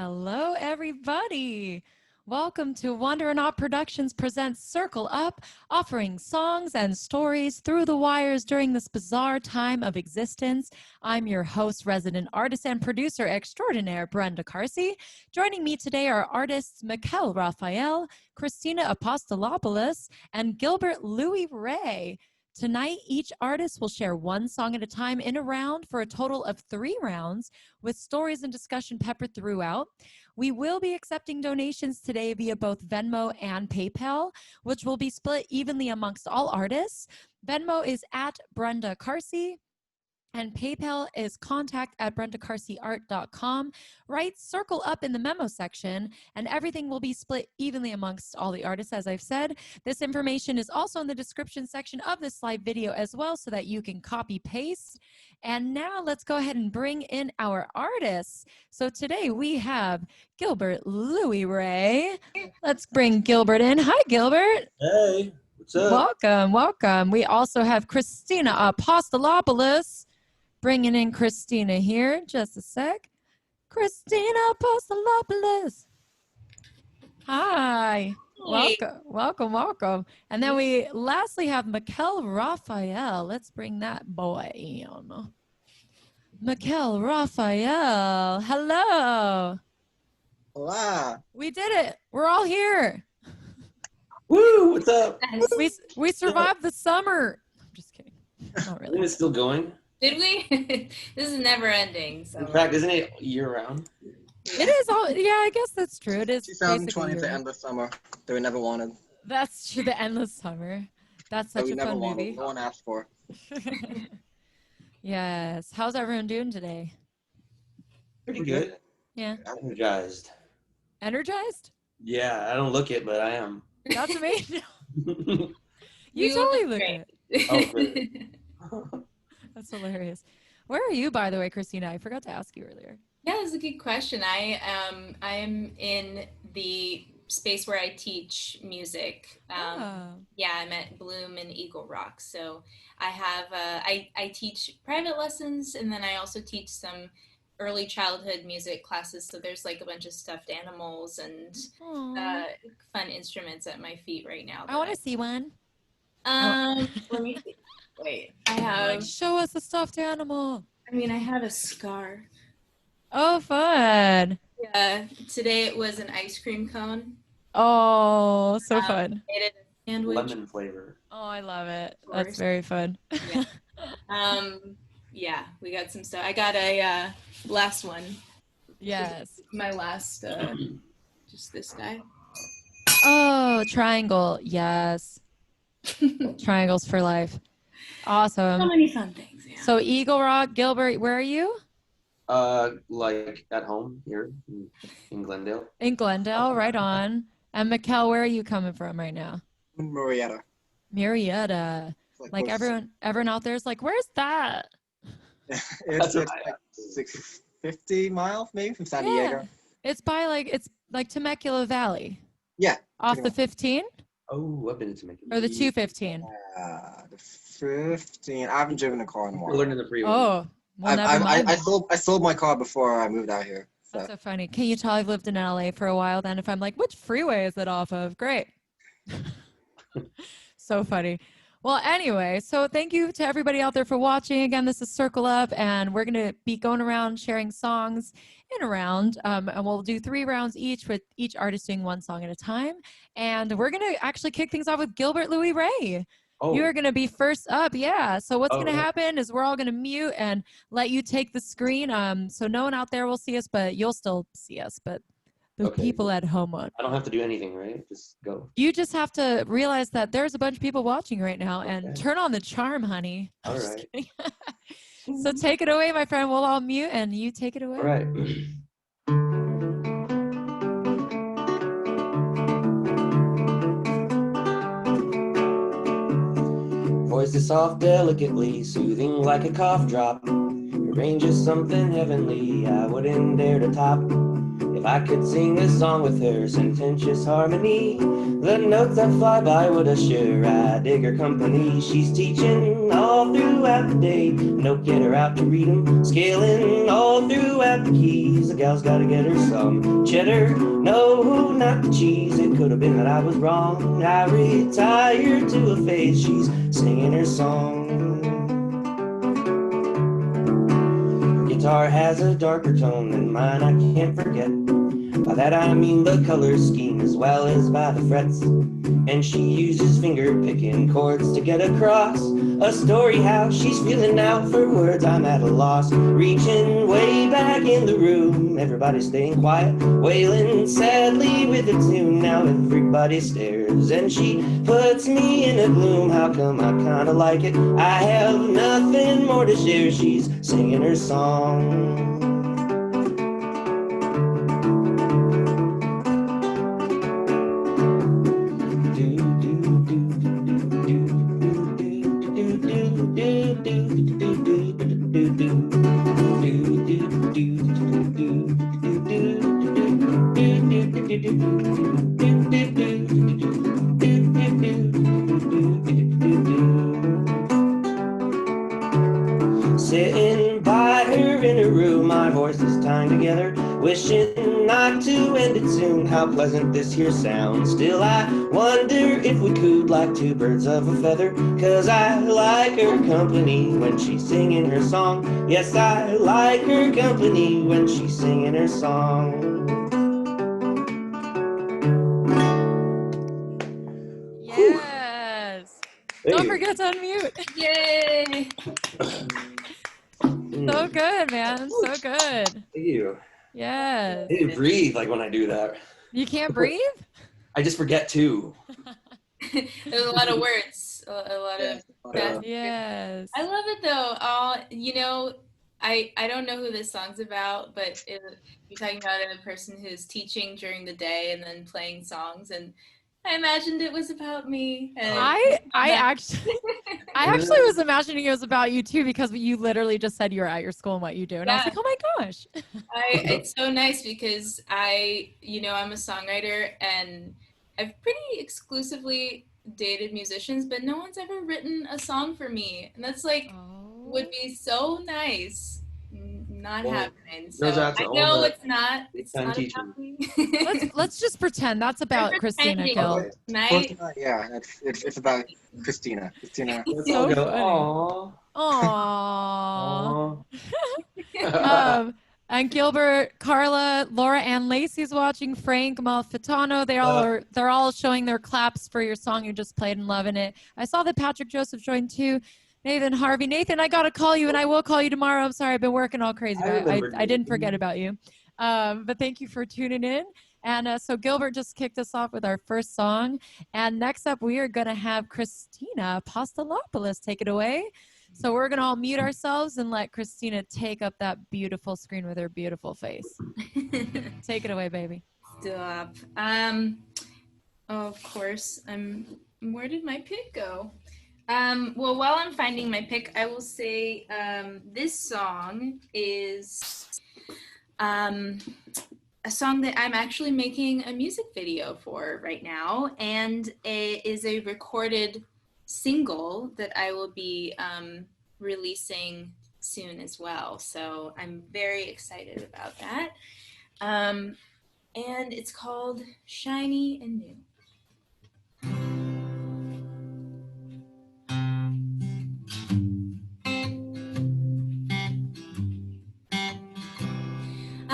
Hello, everybody. Welcome to Wonder and Awe Productions presents Circle Up, offering songs and stories through the wires during this bizarre time of existence. I'm your host, resident artist, and producer extraordinaire, Brenda Carsey. Joining me today are artists Mikel Rafael, Christina Apostolopoulos, and Gilbert Louie Ray. Tonight, each artist will share one song at a time in a round for a total of 3 rounds, with stories and discussion peppered throughout. We will be accepting donations today via both Venmo and PayPal, which will be split evenly amongst all artists. Venmo is at Brenda Carsey, and PayPal is contact@brendacarseyart.com. Write Circle Up in the memo section, and everything will be split evenly amongst all the artists, as I've said. This information is also in the description section of this live video as well, so that you can copy paste. And now let's go ahead and bring in our artists. So today we have Gilbert Louie Ray. Let's bring Gilbert in. Hi, Gilbert. Hey, what's up? Welcome, welcome. We also have Christina Apostolopoulos. Bringing in Christina here, just a sec. Christina Apostolopoulos. Hi. Hey. Welcome. And then we lastly have Mikel Rafael. Let's bring that boy in. Mikel Rafael, hello. Hola. We did it. We're all here. Woo, what's up? We survived the summer. I'm just kidding. Not really. Isn't it still going? Did we? This is never ending. So. In fact, isn't it year round? It is all, yeah, I guess that's true. It is 2020 is the endless summer that we never wanted. That's true, the endless summer. That's such a fun movie. No one asked for. Yes. How's everyone doing today? Pretty good. Yeah. Energized. Energized? Yeah, I don't look it, but I am. That's amazing. You You totally look great. it. Oh, great. That's hilarious. Where are you, by the way, Christina? I forgot to ask you earlier. Yeah, that's a good question. I'm in the space where I teach music. Yeah, I'm at Bloom and Eagle Rock. So I have I teach private lessons, and then I also teach some early childhood music classes. So there's like a bunch of stuffed animals and fun instruments at my feet right now. I want to see one. Let me see. Wait, I have. Like, show us a stuffed animal. I mean, I have a scarf. Oh, fun. Yeah, today it was an ice cream cone. Oh, so fun. Made it a sandwich. Lemon flavor. Oh, I love it. Of That's course. very fun. Yeah. Yeah, we got some stuff. I got a last one. Yes. My last, just this guy. Oh, triangle. Yes. Triangles for life. So Awesome. many fun things. Yeah. So Eagle Rock, Gilbert, where are you? Like at home here in Glendale. In Glendale, right on. And Mikel, where are you coming from right now? Marietta. Marietta. Like everyone out there is like, where's that? It's like 650 miles maybe from San Diego. It's like Temecula Valley. Yeah. Off the 15 Oh, I've been to Temecula. or the 215? The 15. I haven't driven a car in a We're while. learning the freeway. Oh, well, never mind. I sold my car before I moved out here. So. That's so funny. Can you tell I've lived in LA for a while then if I'm like, which freeway is it off of? Great. So funny. Well, anyway, so thank you to everybody out there for watching. Again, this is Circle Up, and we're going to be going around sharing songs in a round, and we'll do 3 rounds each, with each artist doing 1 song at a time. And we're going to actually kick things off with Gilbert Louie Ray. Oh. You are going to be first up, yeah. So what's going to Yeah. happen is we're all going to mute and let you take the screen. So no one out there will see us, but you'll still see us. But the people at home won't. I don't have to do anything, right? Just go. You just have to realize that there's a bunch of people watching right now, and turn on the charm, honey. All I'm just right. kidding. So take it away, my friend. We'll all mute, and you take it away. All right. Voice is soft, delicately, soothing like a cough drop. Your range is something heavenly, I wouldn't dare to top. Well, I could sing this song with her sententious harmony. The notes that fly by would assure I dig her company. She's teaching all throughout the day. No, get her out to read 'em. Scaling all throughout the keys. The gal's gotta get her some cheddar. No, not the cheese. It could have been that I was wrong. I retired to a phase. She's singing her song. Guitar has a darker tone than mine, I can't forget. By that I mean the color scheme as well as by the frets. And she uses finger picking chords to get across a story how she's feeling now. For words I'm at a loss. Reaching way back in the room, everybody's staying quiet, wailing sadly with a tune. Now everybody stares and she puts me in a gloom. How come I kinda like it? I have nothing more to share. She's singing her song. Sitting by her in her room, my voices tying together, wishing not to end it soon. How pleasant this here sounds. Still I wonder if we could like two birds of a feather. Cause I like her company when she's singing her song. Yes, I like her company when she's singing her song. Yes. Hey. Don't forget to unmute. Yay! So good, man. So good. Thank you. Yes. I didn't breathe like when I do that. You can't breathe? I just forget to. There's a lot of words, a lot of that. Yes. I love it though. You know, I don't know who this song's about, but you're talking about a person who's teaching during the day and then playing songs, and I imagined it was about me. And I actually was imagining it was about you too, because you literally just said you were at your school and what you do. And I was like, oh my gosh. It's so nice because I'm a songwriter and I've pretty exclusively dated musicians, but no one's ever written a song for me. And that's like, would be so nice. Not happening. So I know it's not about me. let's just pretend that's about Christina Gil. Tonight. Yeah, it's about Christina. Christina. Let's So all go, funny. Aww. Aww. And Gilbert, Carla, Laura Ann Lacey's watching, Frank, Malfitano, they're all showing their claps for your song you just played and loving it. I saw that Patrick Joseph joined too. Nathan Harvey. Nathan, I got to call you and I will call you tomorrow. I'm sorry, I've been working all crazy. I didn't forget about you. But thank you for tuning in. And so Gilbert just kicked us off with our first song. And next up, we are going to have Christina Apostolopoulos take it away. So we're going to all mute ourselves and let Christina take up that beautiful screen with her beautiful face. Take it away, baby. Stop. Of course, where did my pick go? Well, while I'm finding my pick, I will say this song is a song that I'm actually making a music video for right now, and it is a recorded single that I will be releasing soon as well. So I'm very excited about that. And it's called Shiny and New.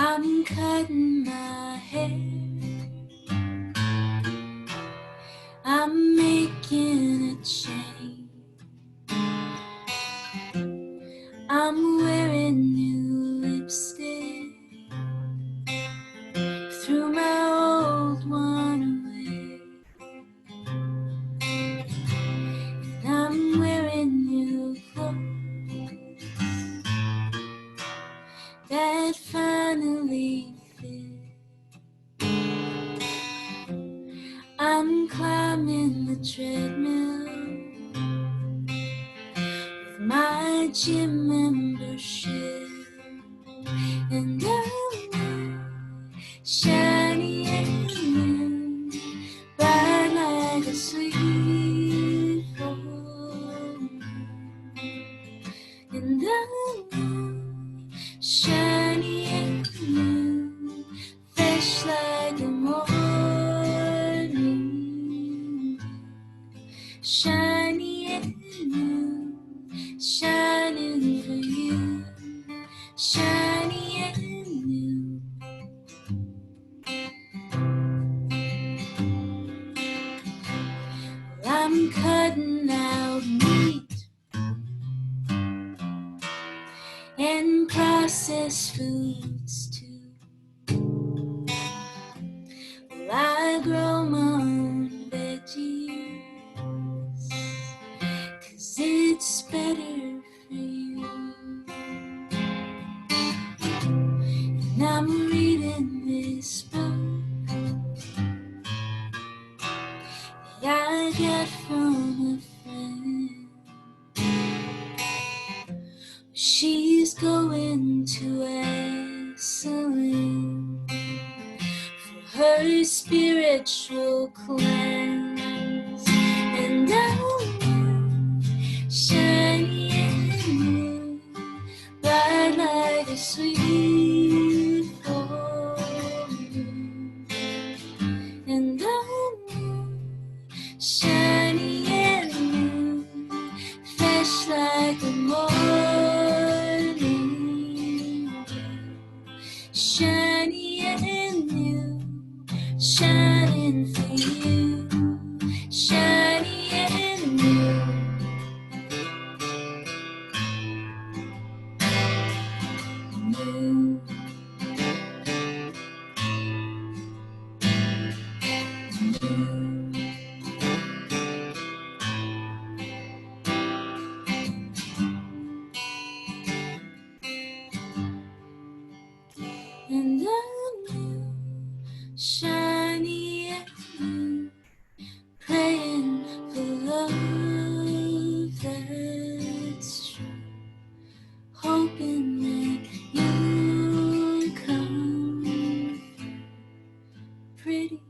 I'm cutting my hair, I'm making a change, I'm wearing new lipstick, threw my old one away, and I'm wearing new clothes that finally fit. I'm climbing the treadmill with my gym membership, and I'm shiny and new, bright like a sweet fall. And the moon, shiny and new, fresh like the morning, shiny and new, shining for you, shiny and new. I'm cutting out meat and processed foods too. Well, I grow my own veggies, 'cause it's better for you. And I'm reading this book that I got from a friend. She's going to excellence for her spiritual cleanse. And I'm shiny and new, bright like a sweet fall. And I'm shiny and new, fresh like the morning, shiny and new, shining for you, shiny and new. New. And I'm new, shiny and new, praying for love that's true, hoping that you'll come pretty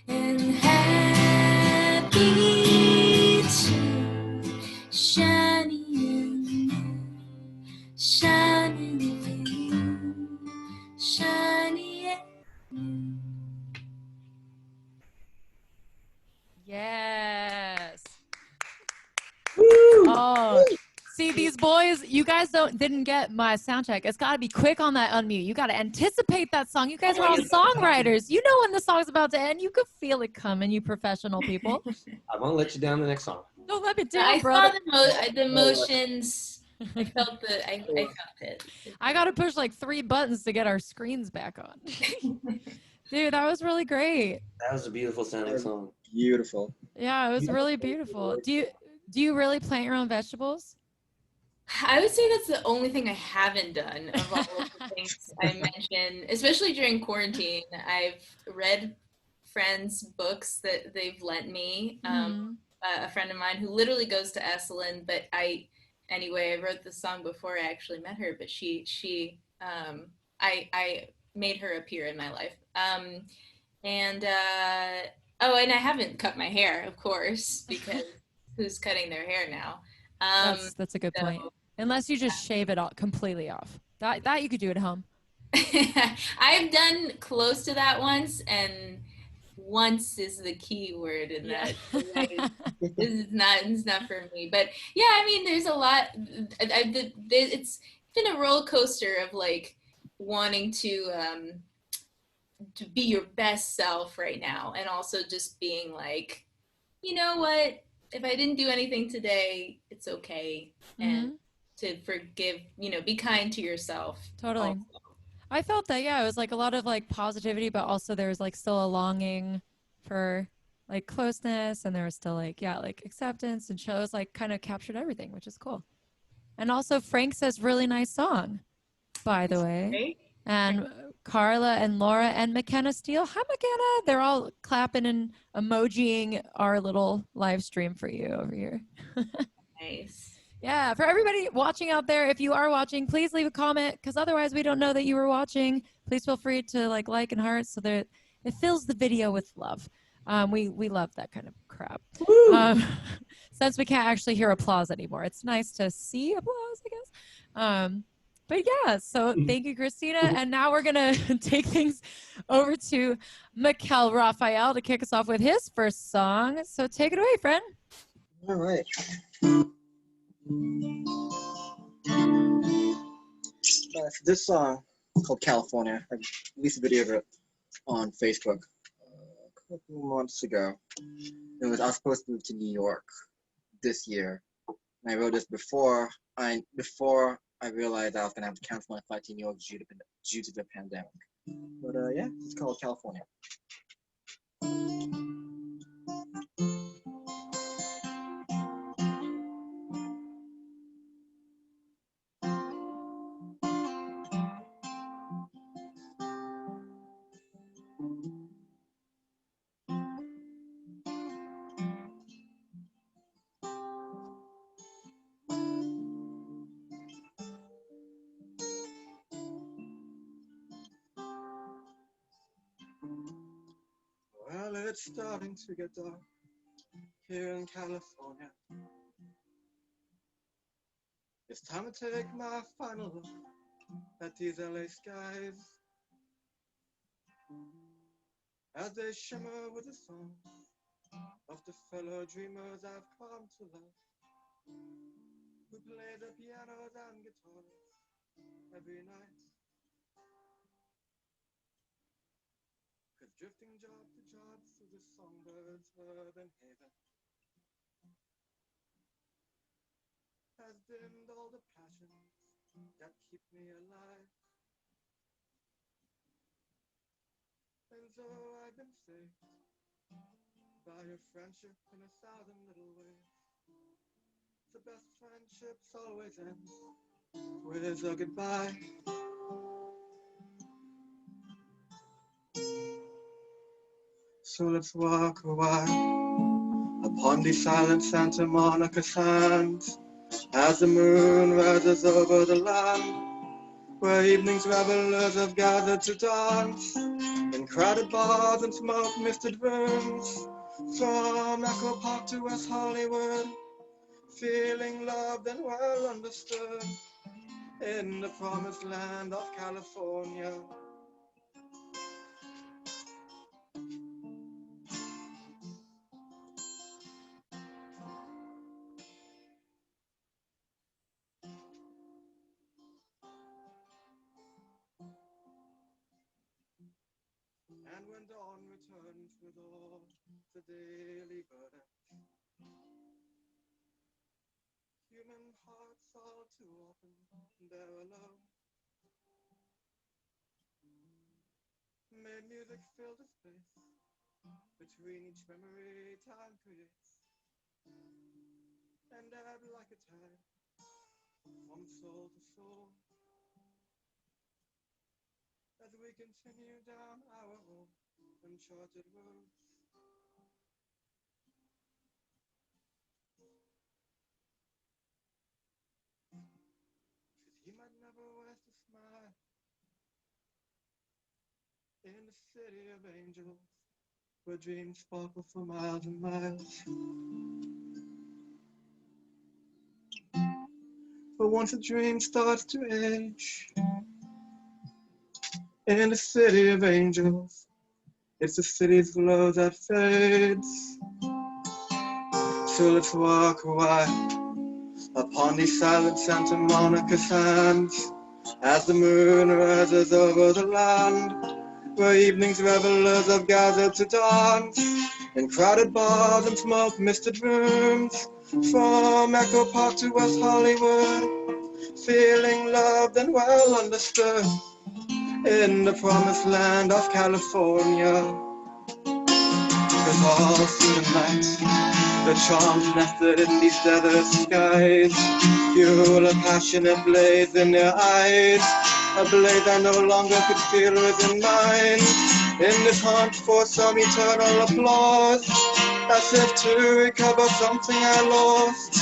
and happy too, shiny and new, shining for you, shiny and new. Yes. Oh, see, these boys, you guys didn't get my sound check. It's got to be quick on that unmute. You got to anticipate that song. You guys are all songwriters. You know when the song's about to end. You could feel it coming, you professional people. I won't let you down the next song. Don't let me down, I brother. saw the motions. I felt I felt it. I got to push like 3 buttons to get our screens back on. Dude, that was really great. That was a beautiful sounding song. Beautiful. Yeah, it was really beautiful. Do you really plant your own vegetables? I would say that's the only thing I haven't done of all of the things I mentioned, especially during quarantine. I've read friends' books that they've lent me. A friend of mine who literally goes to Esalen, but I wrote this song before I actually met her, but I made her appear in my life. And I haven't cut my hair, of course, because who's cutting their hair now? That's a good point. Unless you just shave it all completely off. That you could do at home. I've done close to that once, and once is the key word in that. It's not for me. But yeah, I mean, there's a lot. It's been a roller coaster of like wanting to be your best self right now, and also just being like, you know what, if I didn't do anything today, it's okay. And to forgive, be kind to yourself. Totally also. I felt that, yeah, it was like a lot of like positivity, but also there was like still a longing for like closeness, and there was still like, yeah, like acceptance, and shows like kind of captured everything, which is cool. And also Frank says really nice song, by the way. Great. And Carla and Laura and McKenna Steele. Hi, McKenna. They're all clapping and emojiing our little live stream for you over here. Nice. Yeah, for everybody watching out there, if you are watching, please leave a comment because otherwise we don't know that you were watching. Please feel free to like and heart so that it fills the video with love. We love that kind of crap. Since we can't actually hear applause anymore, it's nice to see applause, I guess. But yeah, so thank you, Christina. And now we're gonna take things over to Mikel Rafael to kick us off with his first song. So take it away, friend. All right. This song called California, I released a video of it on Facebook a couple months ago. I was supposed to move to New York this year. And I wrote this before I realized I was gonna have to cancel my flight to New York due to the pandemic. But yeah, it's called California. Well, it's starting to get dark here in California. It's time to take my final look at these LA skies as they shimmer with the song of the fellow dreamers I've come to love, who play the pianos and guitars every night. 'Cause drifting job to job through the songbirds' urban haven has dimmed all the passions that keep me alive. And so I've been saved by your friendship in 1,000 little ways. The best friendships always end with a goodbye. So let's walk a while upon these silent Santa Monica sands as the moon rises over the land, where evening's revelers have gathered to dance in crowded bars and smoke-misted rooms, from Echo Park to West Hollywood, feeling loved and well understood in the promised land of California. And when dawn returns with all the daily burdens, human hearts all too often bear alone. May music fill the space between each memory time creates, and ebb like a tide from soul to soul, as we continue down our own uncharted roads. 'Cause you might never waste a smile in the city of angels, where dreams sparkle for miles and miles. But once a dream starts to age in the city of angels, it's the city's glow that fades. So let's walk a while upon these silent Santa Monica sands as the moon rises over the land, where evening's revelers have gathered to dance in crowded bars and smoke-misted rooms, from Echo Park to West Hollywood, feeling loved and well understood in the promised land of California. 'Cause all through the night, the charms nested in these desert skies fuel a passionate blaze in their eyes, a blaze I no longer could feel within mine, in this hunt for some eternal applause, as if to recover something I lost.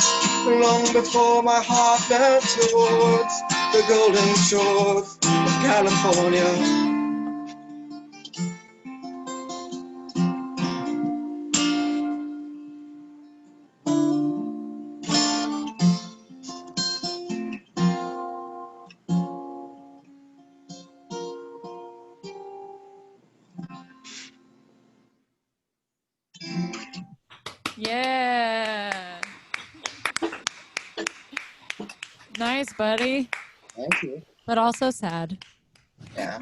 long before my heart bent towards the golden shores of California. Yeah. Nice, buddy. Thank you. But also sad. Yeah.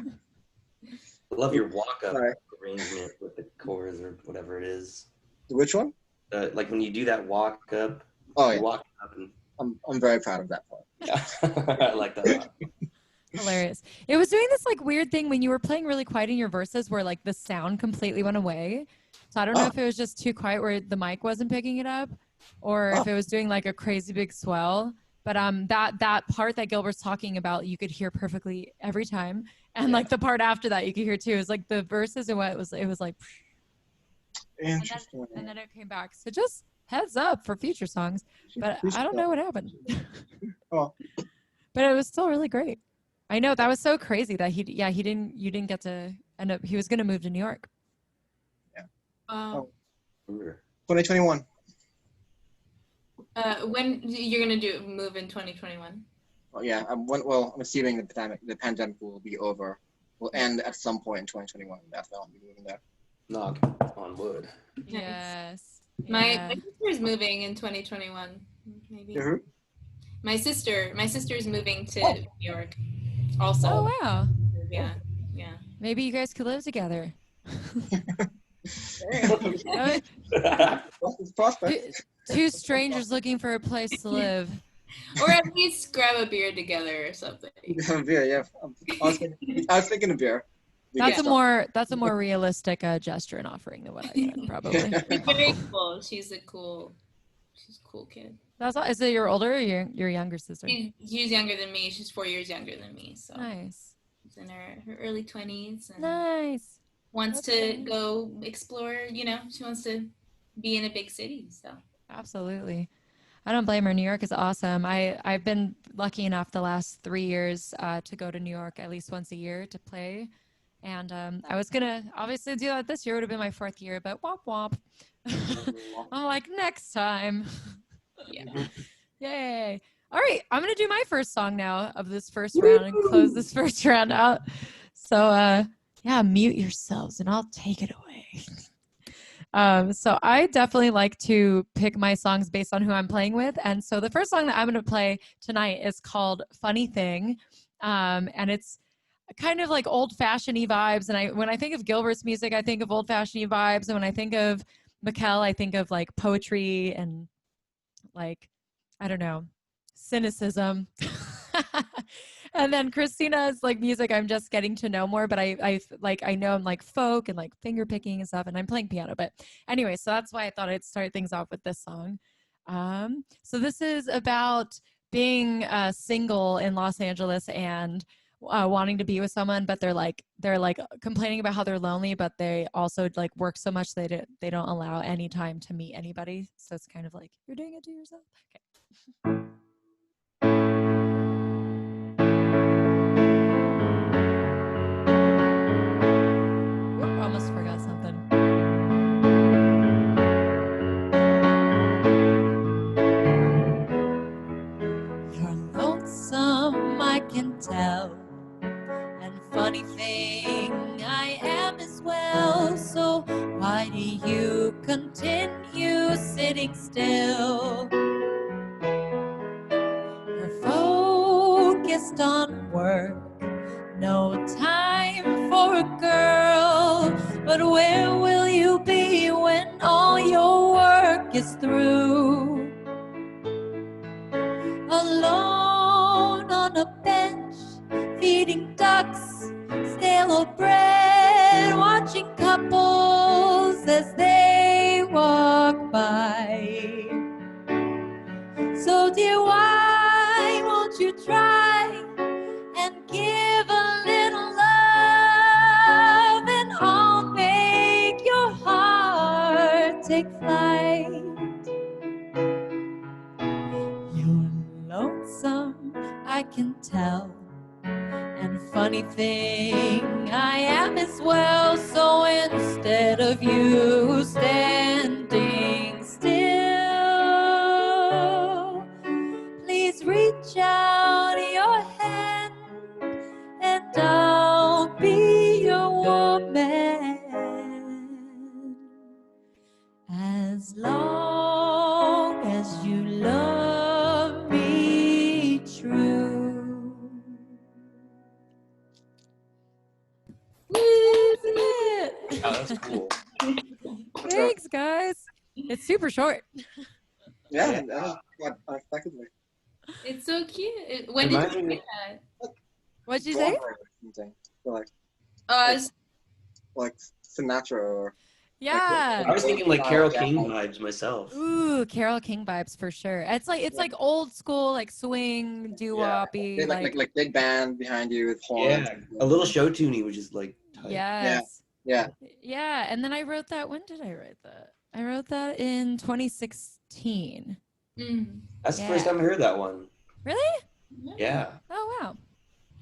I love your walk-up Sorry. arrangement with the chorus or whatever it is. Which one? Like when you do that walk-up. Oh, yeah. Walk up and I'm very proud of that part. yeah. I like that a lot. Hilarious. It was doing this like weird thing when you were playing really quiet in your verses where like the sound completely went away. So I don't know if it was just too quiet where the mic wasn't picking it up or if it was doing like a crazy big swell. But that part that Gilbert's talking about, you could hear perfectly every time. And like the part after that you could hear too. It was like the verses and what it was like Interesting. and then it came back. So just heads up for future songs. But I don't know what happened. Oh. But it was still really great. I know that was so crazy that you didn't get to end up, he was going to move to New York. Yeah. Oh. 2021. When you're going to move in 2021? Well, yeah, I'm assuming the pandemic will be over, will end at some point in 2021. That's when I'll be moving there. Knock on wood. Yes. My sister's moving in 2021. Maybe. Mm-hmm. My sister's moving to New York. Also. Oh wow. Yeah. Maybe you guys could live together. Two strangers looking for a place to live. Or at least grab a beer together or something. Beer, yeah. I was thinking of beer. That's a more realistic gesture and offering than what I did, probably. She's very cool. She's a cool kid. That's all. Is it your older or your younger sister? She's younger than me. She's 4 years younger than me. So nice. She's in her early 20s. And nice. Wants to go explore. She wants to be in a big city. So absolutely. I don't blame her. New York is awesome. I've been lucky enough the last 3 years to go to New York at least once a year to play. And I was going to obviously do that this year. It would have been my 4th year, but womp womp. I'm like, next time. Yeah. Yay. All right. I'm going to do my first song now of this first round and close this first round out. So, mute yourselves and I'll take it away. So I definitely like to pick my songs based on who I'm playing with. And so the first song that I'm going to play tonight is called Funny Thing. And it's kind of like old-fashioned-y vibes. And when I think of Gilbert's music, I think of old-fashioned-y vibes. And when I think of Mikel, I think of like poetry and like, I don't know, cynicism. And then Christina's like music I'm just getting to know more, but I know I'm like folk and like finger picking and stuff, and I'm playing piano. But anyway, so that's why I thought I'd start things off with this song. So this is about being single in Los Angeles and wanting to be with someone, but they're like complaining about how they're lonely, but they also like work so much they don't allow any time to meet anybody. So it's kind of like you're doing it to yourself. Okay. Almost forgot something. You're lonesome, I can tell. And funny thing, I am as well. So why do you continue sitting still? You're focused on work. No time for a girl, but where will you be when all your work is through? Alone on a bench, feeding ducks, stale old bread, watching couples as they walk by. So dear, why won't you try and give a little love, and I'll make your heart take flight. can tell. And funny thing, I am as well. So instead of you standing still, please reach out your hand and I'll be your woman. As long as you love me true. Isn't it? Oh, that's cool. Thanks, guys. It's super short. Yeah, that was quite unexpectedly. It's so cute. When did you make that? What'd you say? Something. Like Sinatra or Yeah. I was thinking like Carole King vibes myself. Ooh, Carole King vibes for sure. It's like old school, like swing, doo-woppy, like big band behind you with horns. Yeah, a little show tuney, which is like tight. Yes. Yeah. Yeah, and then I wrote that. When did I write that? I wrote that in 2016. That's the first time I heard that one. Really? Yeah. Oh, wow.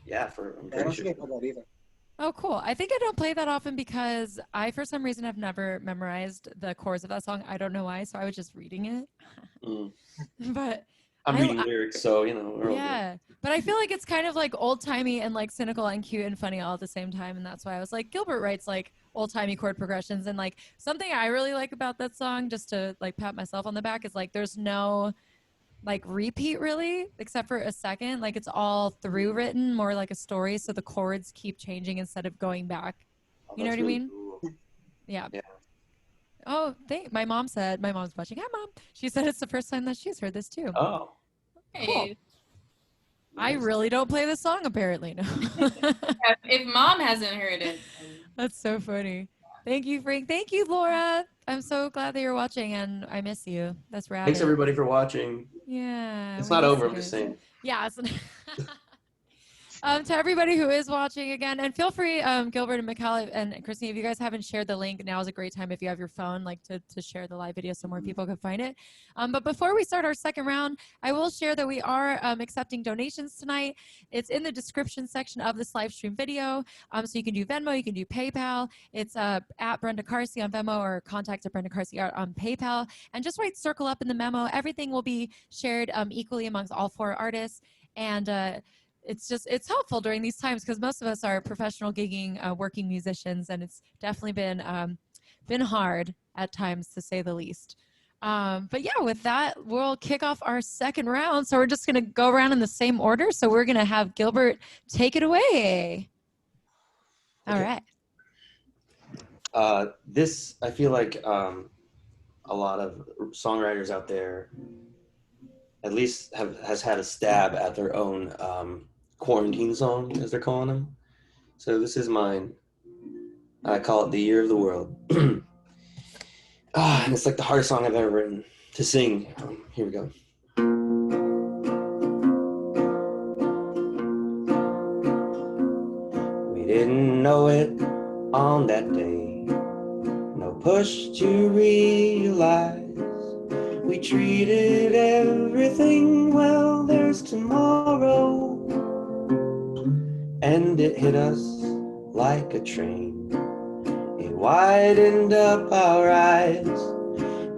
Yeah, I'm pretty sure. That either. Oh, cool. I think I don't play that often because I, for some reason, have never memorized the chords of that song. I don't know why, so I was just reading it. But I'm reading lyrics, so, you know. We're all yeah, but I feel like it's kind of like old-timey and like cynical and cute and funny all at the same time, and that's why I was like, Gilbert writes like old-timey chord progressions, and like something I really like about that song, just to like pat myself on the back, is like there's no like repeat really, except for a second. Like it's all through written, more like a story, so the chords keep changing instead of going back. You know what I mean? Cool. Yeah. Oh, my mom's watching. Hi, Mom. She said it's the first time that she's heard this too. Oh. Cool. I really don't play this song, apparently. No. If Mom hasn't heard it. That's so funny. Thank you, Frank. Thank you, Laura. I'm so glad that you're watching, and I miss you. That's rad. Thanks, everybody, for watching. Yeah. It's not over, I'm just saying. Yeah. To everybody who is watching again, and feel free, Gilbert and Mikel and Christine, if you guys haven't shared the link, now is a great time if you have your phone, like to share the live video so more people can find it. But before we start our second round, I will share that we are accepting donations tonight. It's in the description section of this live stream video. So you can do Venmo, you can do PayPal. It's at Brenda Carsey on Venmo or contact at Brenda Carsey on PayPal. And just write circle up in the memo. Everything will be shared equally amongst all four artists. And it's helpful during these times because most of us are professional gigging working musicians, and it's definitely been hard at times, to say the least. But yeah, with that, we'll kick off our second round. So we're just going to go around in the same order. So we're going to have Gilbert take it away. All right. This, I feel like a lot of songwriters out there at least has had a stab at their own quarantine song, as they're calling them. So this is mine. I call it The Year of the World. And it's like the hardest song I've ever written to sing. Here we go. We didn't know it on that day. No push to realize. We treated everything well. There's tomorrow. And it hit us like a train. It widened up our eyes,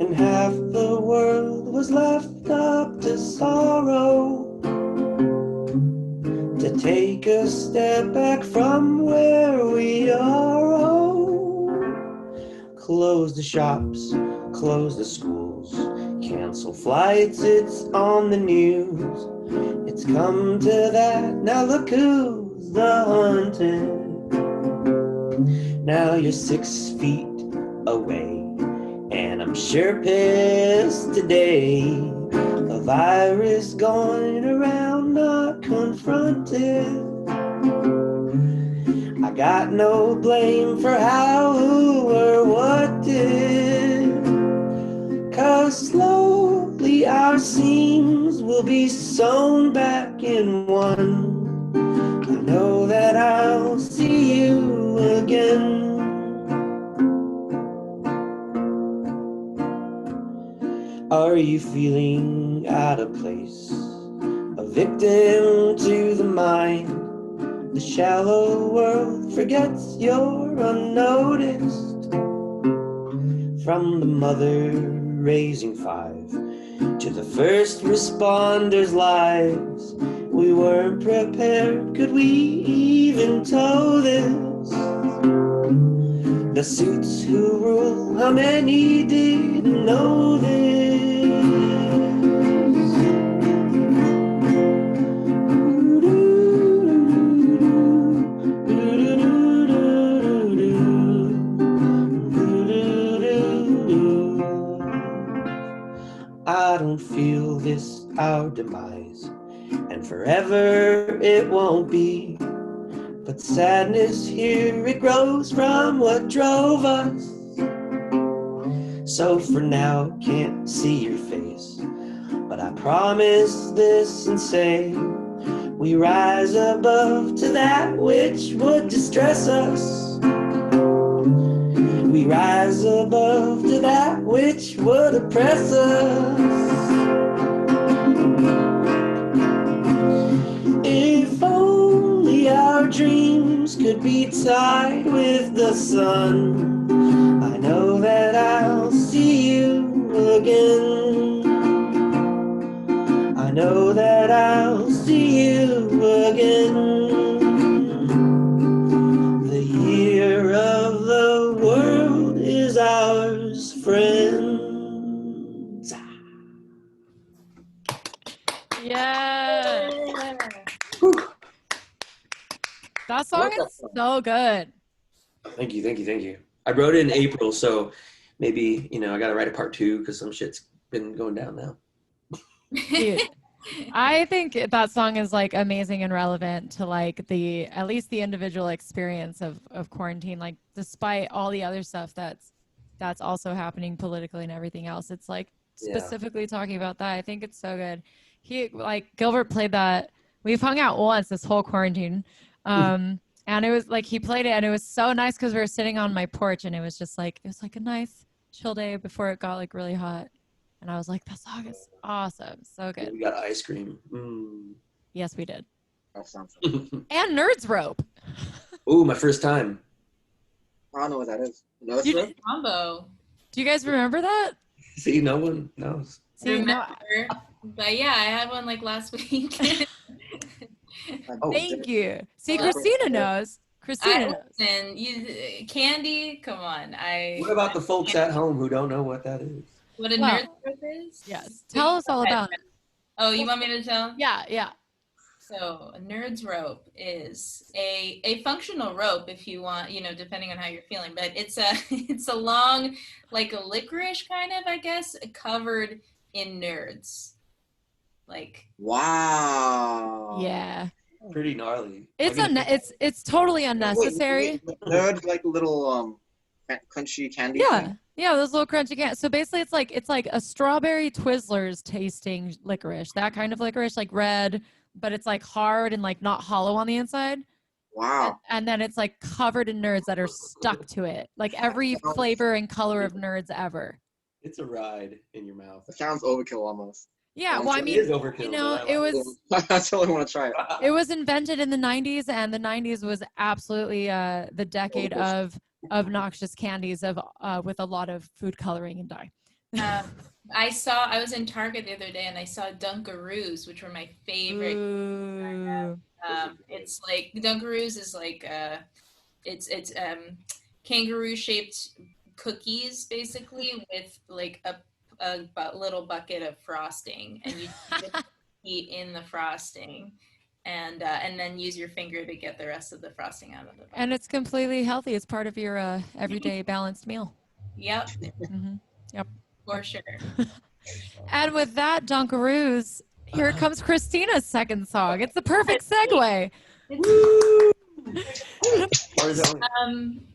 and half the world was left up to sorrow. To take a step back from where we are. Oh, close the shops, close the schools, cancel flights, it's on the news. It's come to that, now look who's the hunted. Now you're 6 feet away, and I'm sure pissed today. A virus going around not confronted. I got no blame for how, who, or what did. 'Cause slowly our seams will be sewn back in one. I know that I'll see you again. Are you feeling out of place? A victim to the mind. The shallow world forgets you're unnoticed. From the mother raising 5 to the first responders' lives, we weren't prepared. Could we even tow this? The suits who rule, how many didn't know this? I don't feel this our demise, and forever it won't be. But sadness here, it grows from what drove us. So for now, can't see your face, but I promise this and say, we rise above to that which would distress us. We rise above to that which would oppress us. If only our dreams could be tied with the sun, I know that I'll see you again. I know that I'll see you again. The year of the world is ours, friends. Yeah. That song is so good. Thank you. I wrote it in April, so maybe, I got to write a part 2 because some shit's been going down now. Dude, I think that song is like amazing and relevant to like at least the individual experience of quarantine. Like despite all the other stuff that's also happening politically and everything else, it's like specifically talking about that. I think it's so good. Gilbert played that. We've hung out once this whole quarantine. And it was like he played it and it was so nice because we were sitting on my porch and it was like a nice chill day before it got like really hot. And I was like, that song is awesome. So good. We got ice cream. Mm. Yes, we did. That sounds And Nerds Rope. Ooh, my first time. I don't know what that is. Nerds Rope? Combo. Do you guys remember that? See, no one knows. But yeah, I had one like last week. Thank you. See, Christina knows. Christina knows. And Candy, come on. What about the folks at home who don't know what that is? What a Nerds Rope is? Yes. Tell us all about it. Oh, you want me to tell? Yeah. So a Nerds Rope is a functional rope if you want, depending on how you're feeling. But it's a long, like a licorice kind of, I guess, covered in nerds. Like wow. Yeah. Pretty gnarly. It's totally unnecessary. Nerds like little crunchy candy. Yeah, those little crunchy candies. So basically, it's like a strawberry Twizzlers tasting licorice. That kind of licorice, like red, but it's like hard and like not hollow on the inside. Wow. And then it's like covered in nerds that are stuck to it, like every flavor and color of nerds ever. It's a ride in your mouth. It sounds overkill almost. Yeah, well, I mean, it is overkill, it was. I totally want to try it. It was invented in the 90s, and the 90s was absolutely the decade of noxious candies with a lot of food coloring and dye. I was in Target the other day and I saw Dunkaroos, which were my favorite. It's like Dunkaroos is like it's kangaroo shaped cookies basically with like a little bucket of frosting, and you eat in the frosting. And then use your finger to get the rest of the frosting out of the bucket. And it's completely healthy. It's part of your everyday balanced meal. Yep. Mm-hmm. Yep. For sure. And with that, Dunkaroos, here comes Christina's second song. It's the perfect segue.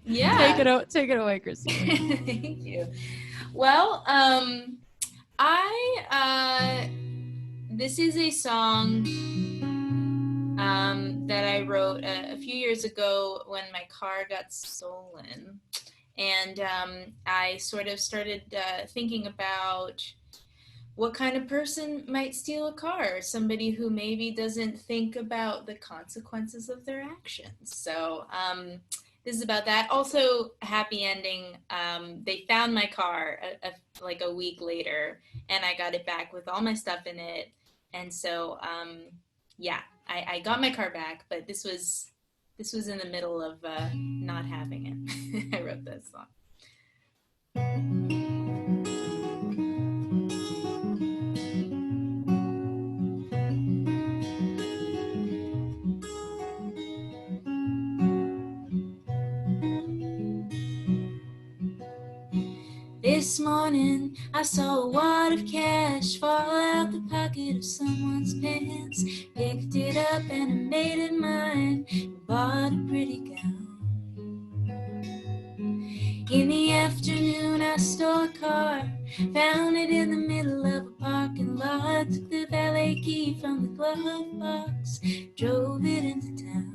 Yeah. Take it away, Christina. Thank you. Well, this is a song that I wrote a few years ago when my car got stolen. And I sort of started thinking about what kind of person might steal a car? Somebody who maybe doesn't think about the consequences of their actions. So this is about that. Also, happy ending. They found my car like a week later, and I got it back with all my stuff in it. And so, yeah, I got my car back, but this was in the middle of not having it. I wrote that song. This morning I saw a wad of cash fall out the pocket of someone's pants. Picked it up and I made it mine and bought a pretty gown. In the afternoon I stole a car, found it in the middle of a parking lot. Took the valet key from the glove box, drove it into town.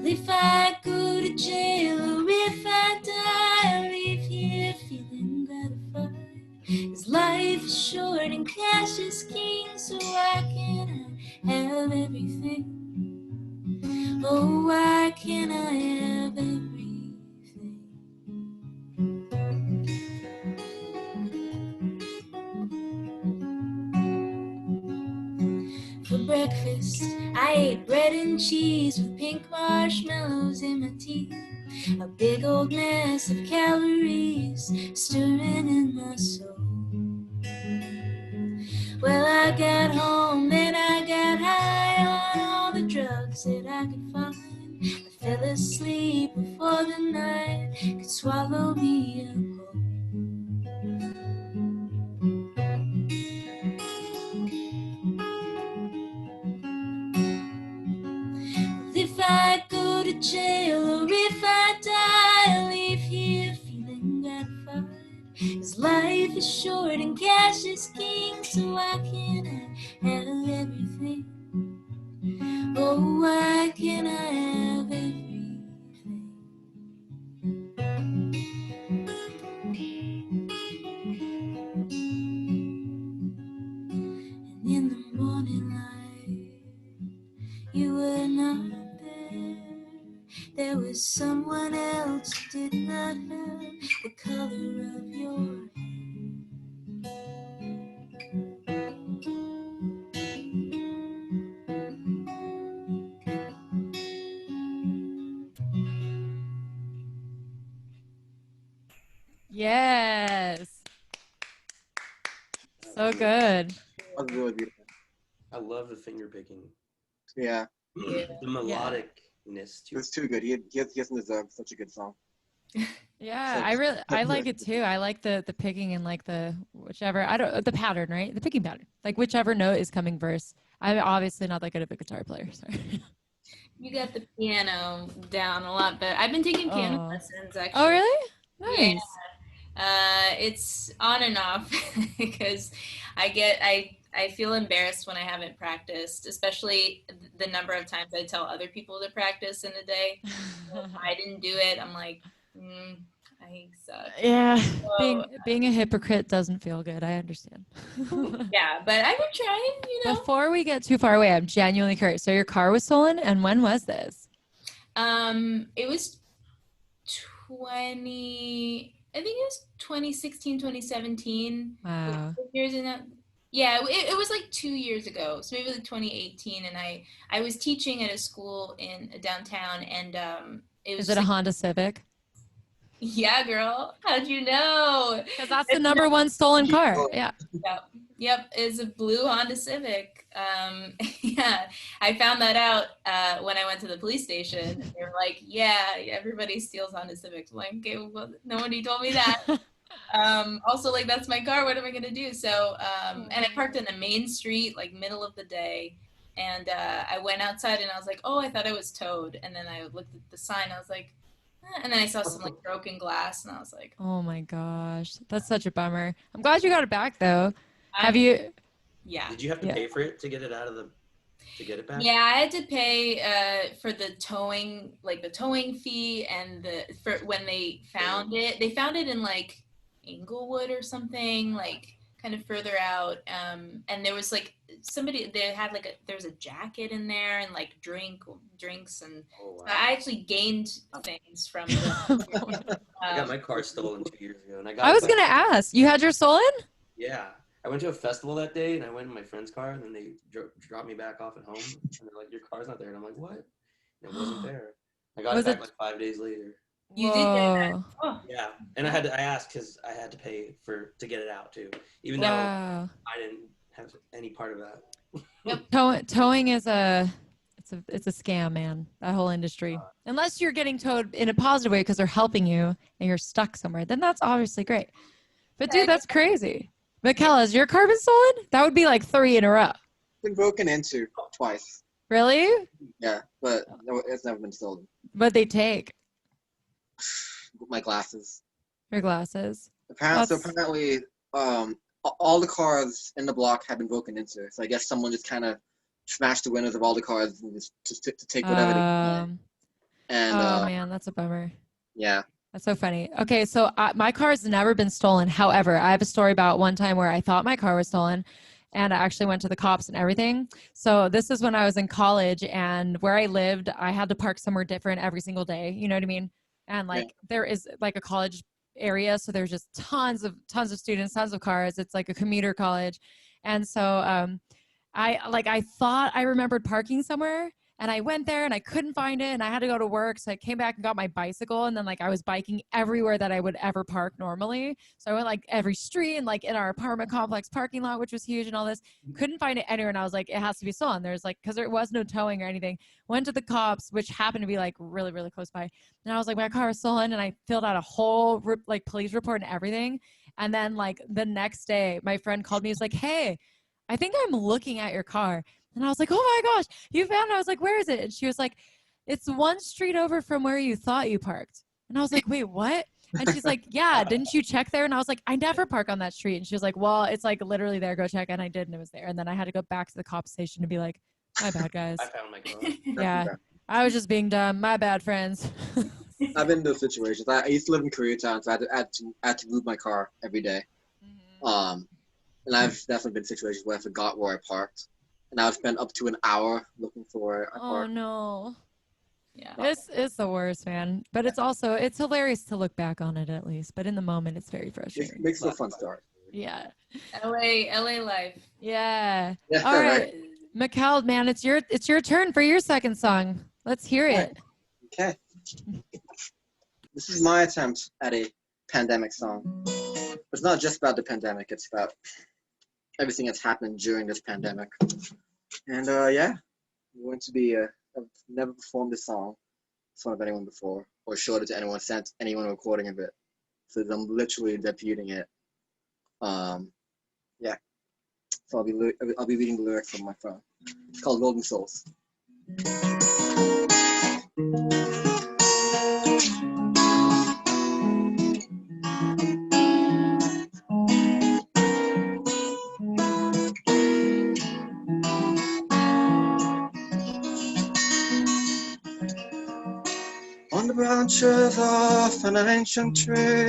If I go to jail or if I die, I'll leave here feeling gratified. 'Cause life is short and cash is king, so why can't I have everything? Oh, why can't I have everything? For breakfast, I ate bread and cheese with pink marshmallows in my teeth. A big old mess of calories stirring in my soul. Well, I got home, then I got high on all the drugs that I could find. I fell asleep before the night could swallow me up whole. If I go to jail or if I die, I'll leave here feeling gratified. 'Cause life is short and cash is king, so why can't I have everything? Oh, why can't I have everything? And in the morning light, you were not there. There was someone else who did not have the color of your hair. Yes. So good. That was really beautiful. I love the finger picking. Yeah. The melodicness to It was too good. He doesn't deserve such a good song. Yeah, I like it too. I like the picking and like the the pattern, right? The picking pattern. Like whichever note is coming first. I'm obviously not that good of a guitar player. Sorry. You got the piano down a lot better. I've been taking piano lessons actually. Oh, really? Nice. Yeah. It's on and off because I feel embarrassed when I haven't practiced, especially the number of times I tell other people to practice in a day. If I didn't do it, I'm like, I suck. Yeah, so, being a hypocrite doesn't feel good. I understand. Yeah, but I've been trying, Before we get too far away, I'm genuinely curious. So your car was stolen, and when was this? It was 2016, 2017. Wow. Years in that. Yeah, it was like 2 years ago. So maybe like 2018. And I was teaching at a school in downtown, and it was. Is it a Honda Civic? Yeah, girl. How'd you know? Because that's the number one stolen car. Yeah. Yep. It's a blue Honda Civic. Yeah, I found that out when I went to the police station. They were like, "Yeah, everybody steals Honda Civics." I'm like, okay, well, nobody told me that. Also, like, that's my car. What am I gonna do? So, and I parked in the main street, like middle of the day. And I went outside and I was like, "Oh, I thought I was towed." And then I looked at the sign. I was like. And then I saw some like broken glass, and I was like, "Oh my gosh, that's such a bummer." I'm glad you got it back, though. Have you? Yeah. Did you have to pay for it to get it out of the to get it back? Yeah, I had to pay for the towing, like the towing fee, and for when they found it. They found it in like Inglewood or something, like kind of further out. And there was like there was a jacket in there and like drinks, and Oh, wow. I actually gained things from the. I got my car stolen 2 years ago, and I was gonna ask, you had your stolen? Yeah, I went to a festival that day, and I went in my friend's car, and then they dropped me back off at home, and they're like, "Your car's not there," and I'm like, "What?" And it wasn't there. I got it back like 5 days later. You did get that? Oh. Yeah, and I asked because I had to pay to get it out too, even though I didn't have any part of that. Yep. Towing is it's a scam, man. That whole industry. Unless you're getting towed in a positive way because they're helping you and you're stuck somewhere, then that's obviously great. But dude, that's crazy. Mikel, has your car been stolen? That would be like 3 in a row. Been broken into twice. Really? Yeah, but it's never been stolen. But they take my glasses. Your glasses. Apparently, all the cars in the block have been broken into. So I guess someone just kind of smashed the windows of all the cars and just to take whatever they can. And man, that's a bummer. Yeah. That's so funny. Okay, so my car has never been stolen. However, I have a story about one time where I thought my car was stolen, and I actually went to the cops and everything. So this is when I was in college, and where I lived, I had to park somewhere different every single day. You know what I mean? And like there is like a college area, so there's just tons of students, tons of cars. It's like a commuter college, and so I thought I remembered parking somewhere. And I went there and I couldn't find it, and I had to go to work. So I came back and got my bicycle, and then like I was biking everywhere that I would ever park normally. So I went like every street and like in our apartment complex parking lot, which was huge and all this. Couldn't find it anywhere. And I was like, it has to be stolen. There's like, because there was no towing or anything. Went to the cops, which happened to be like really, really close by. And I was like, my car is stolen. And I filled out a whole like police report and everything. And then like the next day, my friend called me. He was like, hey, I think I'm looking at your car. And I was like, oh my gosh, you found it. I was like, where is it? And she was like, it's 1 street over from where you thought you parked. And I was like, wait, what? And she's like, yeah, didn't you check there? And I was like, I never park on that street. And she was like, well, it's like literally there. Go check. And I did. And it was there. And then I had to go back to the cop station to be like, my bad, guys. I found my car. Yeah, I was just being dumb. My bad, friends. I've been in those situations. I used to live in Koreatown, so I had to move my car every day. And I've definitely been in situations where I forgot where I parked. And I would spend up to an hour looking for a car. Oh, no. Yeah. It's the worst, man. But it's hilarious to look back on it at least. But in the moment, it's very frustrating. It makes it a fun story. Yeah. LA life. Yeah. All right. Mikel, man, it's your turn for your second song. Let's hear it. Okay. This is my attempt at a pandemic song. But it's not just about the pandemic. It's about everything that's happened during this pandemic. And I'm going to be I've never performed this song in front of anyone before, or showed it to anyone, sent anyone a recording of it. So I'm literally debuting it. So I'll be reading the lyrics from my phone. It's called Golden Souls. On the branches of an ancient tree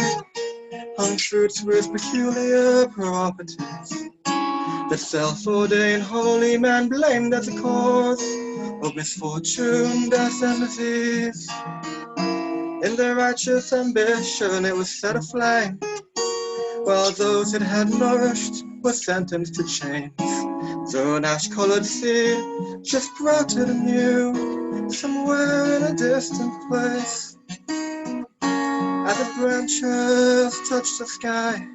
hung fruits with peculiar properties. The self-ordained holy man blamed as a cause of misfortune, death, and disease. In their righteous ambition it was set aflame, while those it had nourished were sentenced to chains. So an ash-colored seed just sprouted anew, somewhere in a distant place. As its branches touched the sky,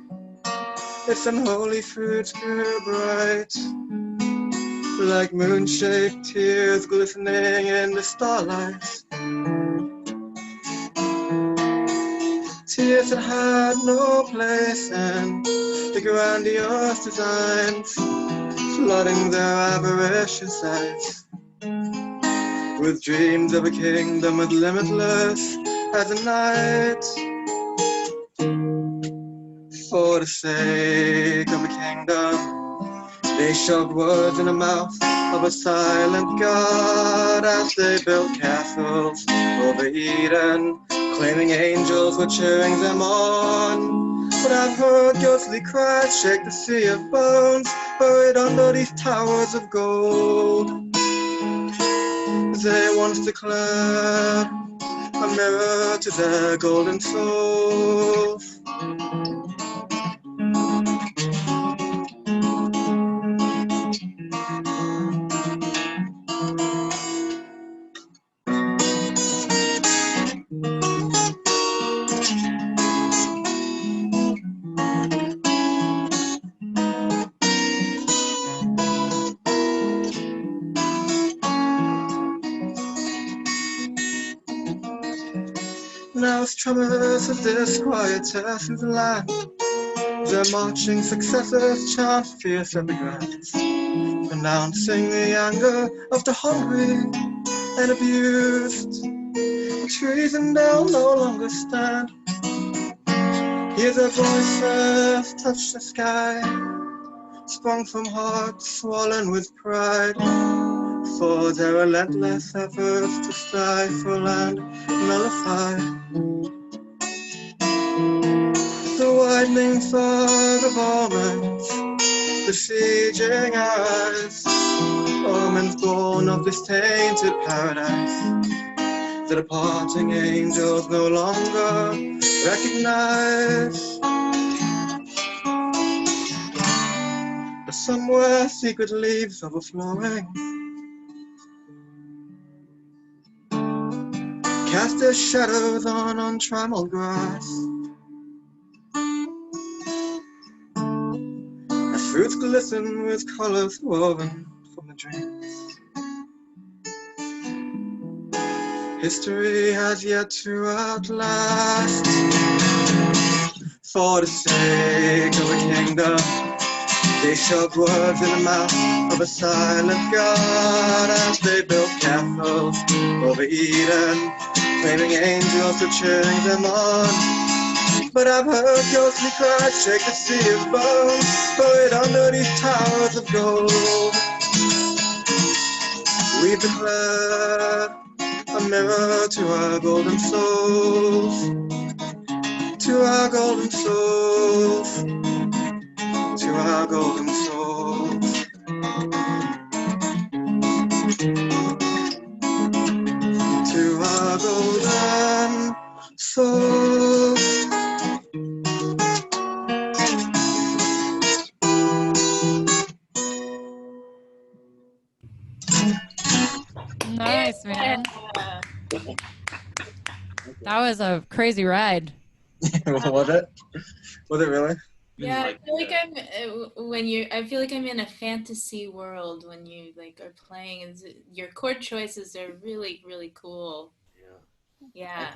its unholy fruits grew bright, like moon-shaped tears glistening in the starlight. Tears that had no place in the grandiose designs, flooding their avaricious eyes with dreams of a kingdom as limitless as a night. For the sake of a kingdom, they shoved words in a mouth of a silent God as they built castles over Eden, claiming angels were cheering them on. But I've heard ghostly cries shake the sea of bones, buried under these towers of gold. They once declared a mirror to their golden souls. Now strummers of this quiet through the land, their marching successors chant fierce epigrams, announcing the anger of the hungry and abused. Treason they'll no longer stand. Hear their voices touch the sky, sprung from hearts swollen with pride, for their relentless efforts to stifle and nullify the widening fog of omens, besieging eyes, omens born of this tainted paradise. The departing angels no longer recognize. But somewhere secret leaves overflowing cast their shadows on untrammeled grass. As fruits glisten with colors woven from the dreams, history has yet to outlast. For the sake of a kingdom, they shoved words in the mouth of a silent God as they built castles over Eden, claiming angels were cheering them on. But I've heard ghostly cries shake the sea of bones, buried under these towers of gold. We've declared a mirror to our golden souls, to our golden souls, to our golden souls. To our golden souls. Nice, man. That was a crazy ride. Was it? Was it really? Yeah, I feel like I feel like I'm in a fantasy world when you like are playing, and your chord choices are really, really cool. Yeah,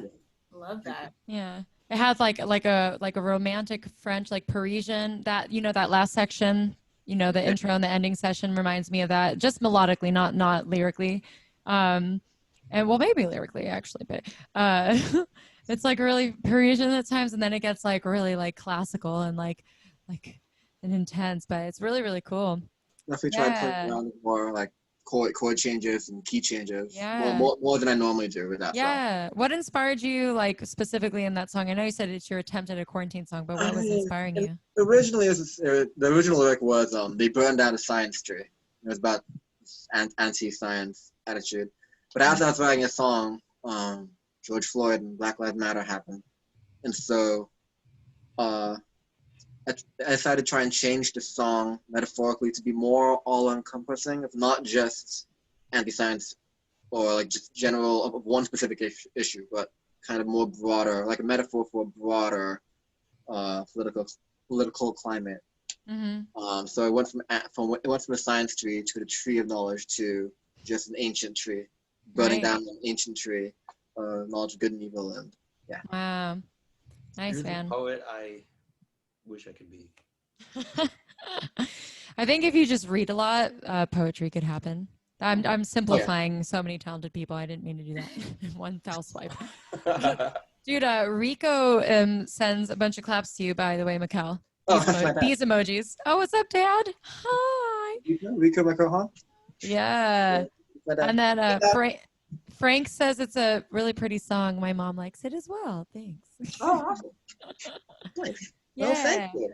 love that. Yeah, it has like a romantic French, like Parisian. That that last section, the intro and the ending session reminds me of that. Just melodically, not lyrically, and well, maybe lyrically actually, but it's like really Parisian at times, and then it gets like really like classical and like and intense. But it's really really cool. Definitely try to play around with more like chord changes and key changes. Yeah. More than I normally do with that song. Yeah. What inspired you like specifically in that song? I know you said it's your attempt at a quarantine song, but what was inspiring you? Originally, the original lyric was they burned down a science tree. It was about anti-science attitude. But after I was writing a song, George Floyd and Black Lives Matter happened. And so I decided to try and change the song metaphorically to be more all-encompassing. It's not just anti-science or like just general of one specific issue, but kind of more broader, like a metaphor for a broader political climate. Mm-hmm. So it went from a science tree to the tree of knowledge to just an ancient tree, burning down an ancient tree, knowledge of good and evil, and yeah. Wow, nice. You're man. The poet I wish I could be. I think if you just read a lot, poetry could happen. I'm simplifying so many talented people. I didn't mean to do that in one foul swipe. Dude, Rico sends a bunch of claps to you, by the way, Mikel. These emojis. Oh, what's up, Dad? Hi. Rico, my co-host? Yeah. But, And then Frank says it's a really pretty song. My mom likes it as well. Thanks. oh, awesome. Nice. Well, thank you.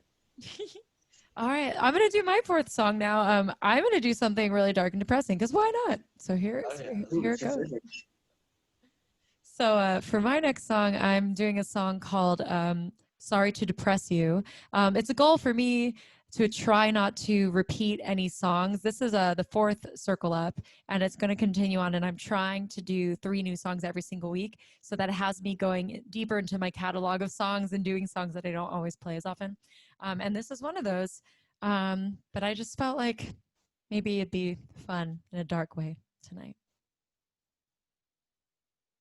All right. I'm going to do my fourth song now. I'm going to do something really dark and depressing because why not? So here it goes. So for my next song, I'm doing a song called Sorry to Depress You. It's a goal for me to try not to repeat any songs. This is the fourth Circle Up, and it's going to continue on, and I'm trying to do 3 new songs every single week, so that it has me going deeper into my catalog of songs and doing songs that I don't always play as often. And this is one of those, but I just felt like maybe it'd be fun in a dark way tonight.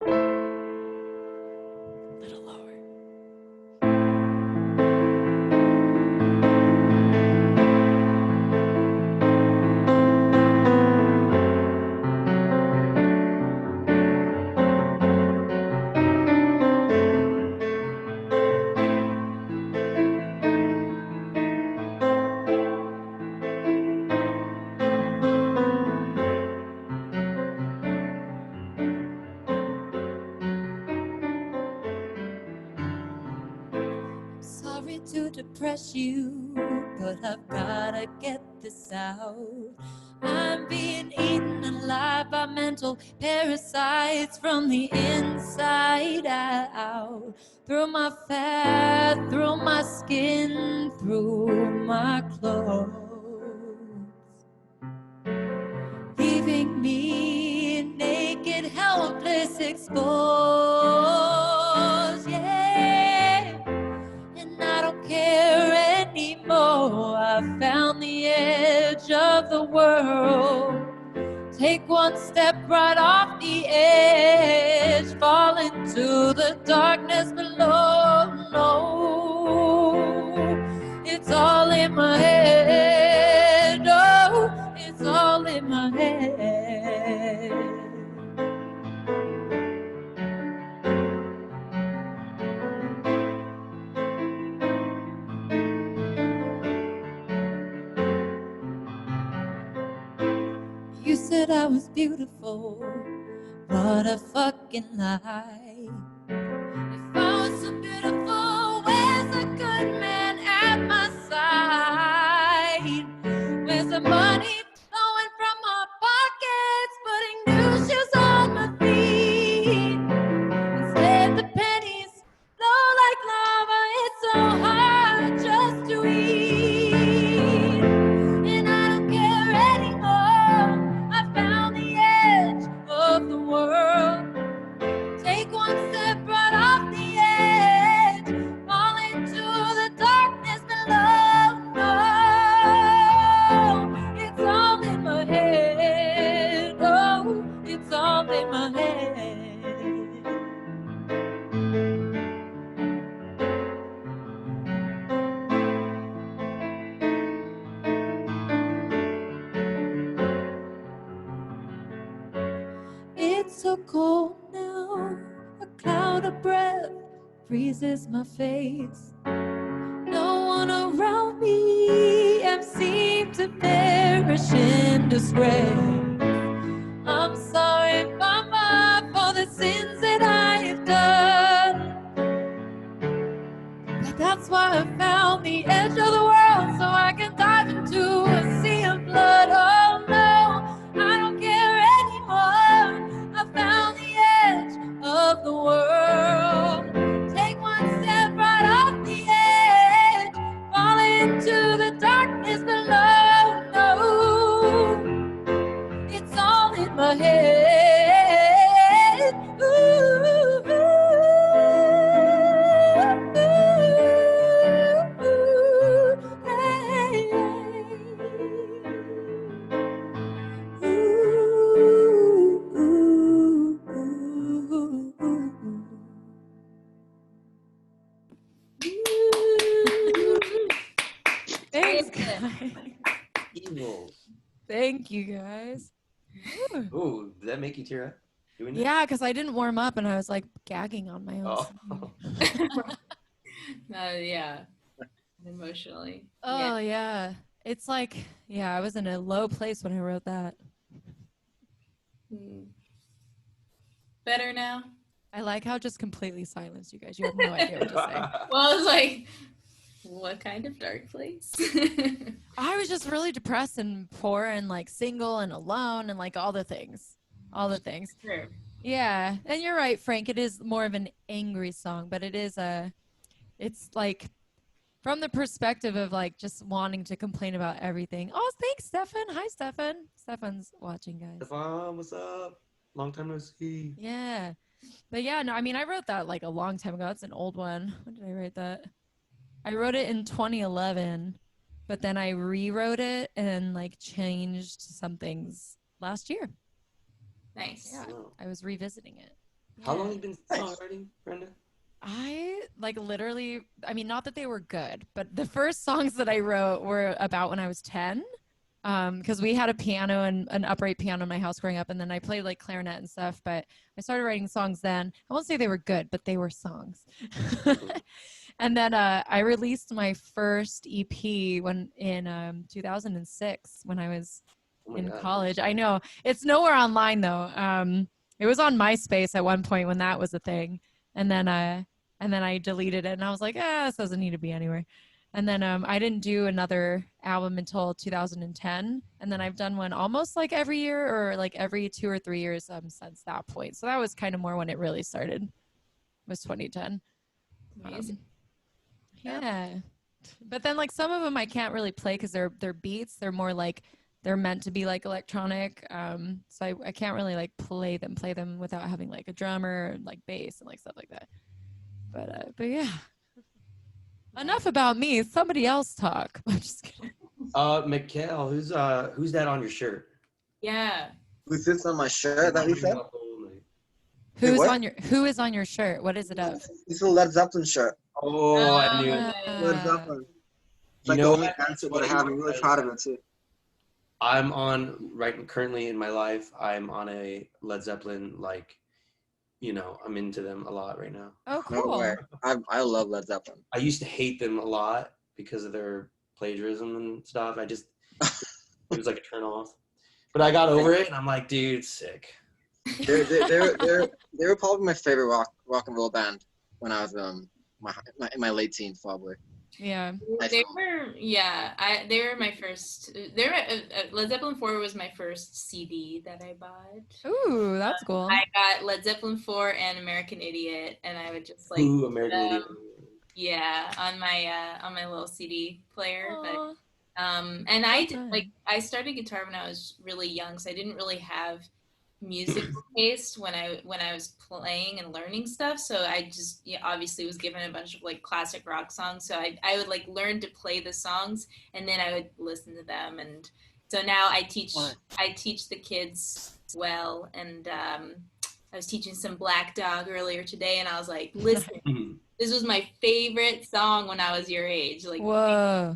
A little lower. Sorry to depress you, but I've gotta get this out. I'm being eaten alive by mental parasites from the inside out. Through my fat, through my skin, through my clothes. Leaving me naked, helpless, exposed, yeah. And I don't care anymore. I found the edge of the world. Take one step right off the edge, fall into the darkness below. No, it's all in my head. Oh, it's all in my head. You said I was beautiful, what a fucking lie. If I was so beautiful, where's a good man at my side? Where's the money flowing from my pockets, putting new shoes on my feet? Instead the pennies flow like lava, it's so hard just to eat. And I don't care anymore, I found the edge of the world. Take one step right off the edge, fall into the darkness below. No, it's all in my head. Oh, it's all in my head. It's so cold now, a cloud of breath freezes my face. No one around me, I seem to perish in disgrace. I'm sorry, Mama, for the sins that I have done. But that's why I found the edge of the world, so I can dive into a sea of blood. Oh no, I don't care anymore. I found the edge of the world. Take one step right off the edge, fall into the darkness below. No, it's all in my head. Ooh, ooh, ooh, hey, Thanks, guys. Evil. Thank you, guys. Ooh, did that make you tear up? Doing that? Yeah, because I didn't warm up and I was like gagging on my own. Oh. Yeah, emotionally. Oh, yeah. It's like, yeah, I was in a low place when I wrote that. Better now? I like how just completely silenced you guys. You have no idea what to say. Well, I was like, what kind of dark place? I was just really depressed and poor and like single and alone and like all the things. All the things. Sure. Yeah. And you're right, Frank. It is more of an angry song, but it's like from the perspective of like just wanting to complain about everything. Oh, thanks, Stefan. Hi, Stefan. Stefan's watching, guys. Stefan, what's up? Long time no see. Yeah. But yeah, no, I mean, I wrote that like a long time ago. It's an old one. When did I write that? I wrote it in 2011, but then I rewrote it and like changed some things last year. Nice. Yeah, Wow. I was revisiting it. How Yeah. long have you been songwriting, Brenda? I like literally, I mean, not that they were good, but the first songs that I wrote were about when I was 10. Because we had a piano and an upright piano in my house growing up, and then I played like clarinet and stuff, but I started writing songs then. I won't say they were good, but they were songs. And then I released my first EP when in 2006 when I was in college. I know it's nowhere online though. It was on MySpace at one point when that was a thing, and then I deleted it and I was like, this doesn't need to be anywhere. And then I didn't do another album until 2010, and then I've done one almost like every year or like every 2 or 3 years since that point. So that was kind of more when it really started. Was 2010. Amazing. Yeah. But then like some of them I can't really play because they're beats. They're more like they're meant to be like electronic. So I can't really like play them without having like a drummer and like bass and like stuff like that. But yeah. Enough about me. Somebody else talk. I'm just kidding. Mikel, who's that on your shirt? Yeah. Who's this on my shirt that we said? Who is on your shirt? What is it of? It's a Led Zeppelin shirt. Oh, I knew it. Led Zeppelin. It's You like the know only what? answer that I have. I'm really proud of it too. I'm on currently in my life. I'm on a Led Zeppelin I'm into them a lot right now. Oh, No cool. way. I love Led Zeppelin. I used to hate them a lot because of their plagiarism and stuff. It was like a turn off. But I got over it and I'm like, dude, it's sick. They were probably my favorite rock and roll band when I was in my late teens, probably. Yeah. They were my first. Led Zeppelin 4 was my first CD that I bought. Ooh, that's cool. I got Led Zeppelin 4 and American Idiot, and I would just like American Idiot. Yeah, on my little CD player. Aww. But and I started guitar when I was really young, so I didn't really have musical taste when I was playing and learning stuff. So I just obviously was given a bunch of like classic rock songs. So I would like learn to play the songs and then I would listen to them. And so now I teach the kids well. And I was teaching some Black Dog earlier today, and I was like, listen, this was my favorite song when I was your age. Like, whoa.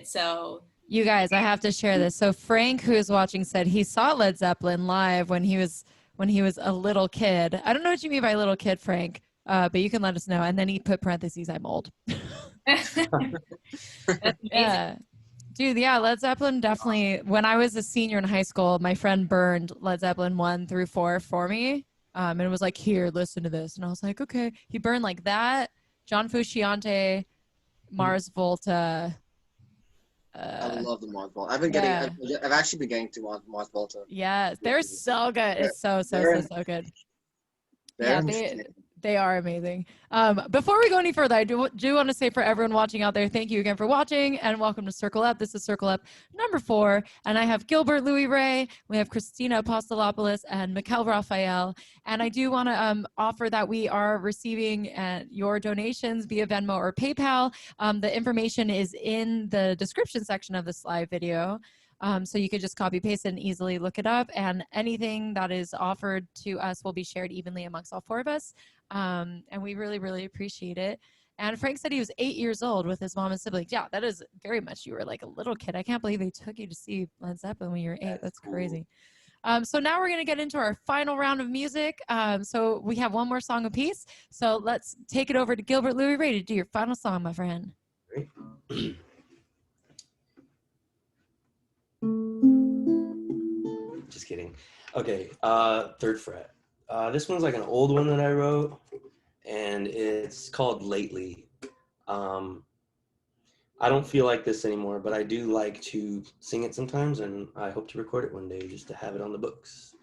So You guys, I have to share this. So Frank, who is watching, said he saw Led Zeppelin live when he was a little kid. I don't know what you mean by little kid, Frank, but you can let us know. And then he put parentheses, I'm old. Yeah. Dude, yeah, Led Zeppelin definitely. When I was a senior in high school, my friend burned Led Zeppelin 1 through 4 for me. And it was like, here, listen to this. And I was like, okay. He burned like that, John Frusciante, Mars Volta. I love the Mars Volta. I've actually been getting to Mars Volta. Yeah, they're so good. It's so good. Yeah, they are amazing. Before we go any further, I do want to say for everyone watching out there, thank you again for watching and welcome to Circle Up. This is Circle Up number 4, and I have Gilbert Louie Ray, we have Christina Apostolopoulos, and Mikel Rafael. And I do want to offer that we are receiving your donations via Venmo or PayPal. The information is in the description section of this live video. So you could just copy paste it and easily look it up, and anything that is offered to us will be shared evenly amongst all 4 of us. And we really, really appreciate it. And Frank said he was 8 years old with his mom and siblings. Yeah, that is very much, you were like a little kid. I can't believe they took you to see Led Zeppelin when you were 8. That's crazy. So now we're going to get into our final round of music. So we have one more song apiece. So let's take it over to Gilbert Louie Ray to do your final song, my friend. Just Just kidding. Okay, third fret. This one's like an old one that I wrote, and it's called Lately. I don't feel like this anymore, but I do like to sing it sometimes, and I hope to record it one day just to have it on the books.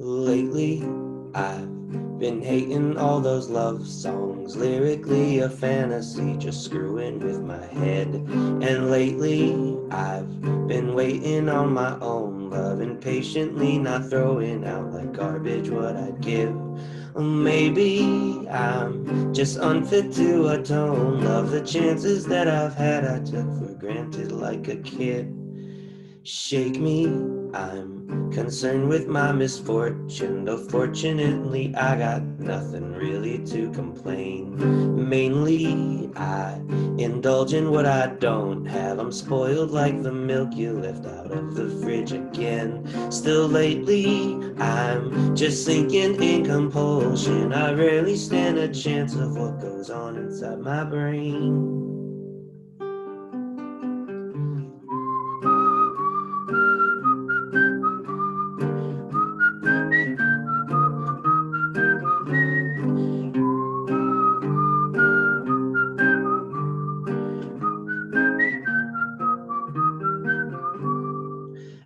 Lately, I've been hating all those love songs, lyrically a fantasy, just screwing with my head. And lately, I've been waiting on my own love, and patiently not throwing out like garbage what I'd give. Maybe I'm just unfit to atone. Love the chances that I've had I took for granted like a kid. Shake me, I'm concerned with my misfortune, though fortunately I got nothing really to complain. Mainly, I indulge in what I don't have. I'm spoiled like the milk you left out of the fridge again. Still lately, I'm just sinking in compulsion. I rarely stand a chance of what goes on inside my brain.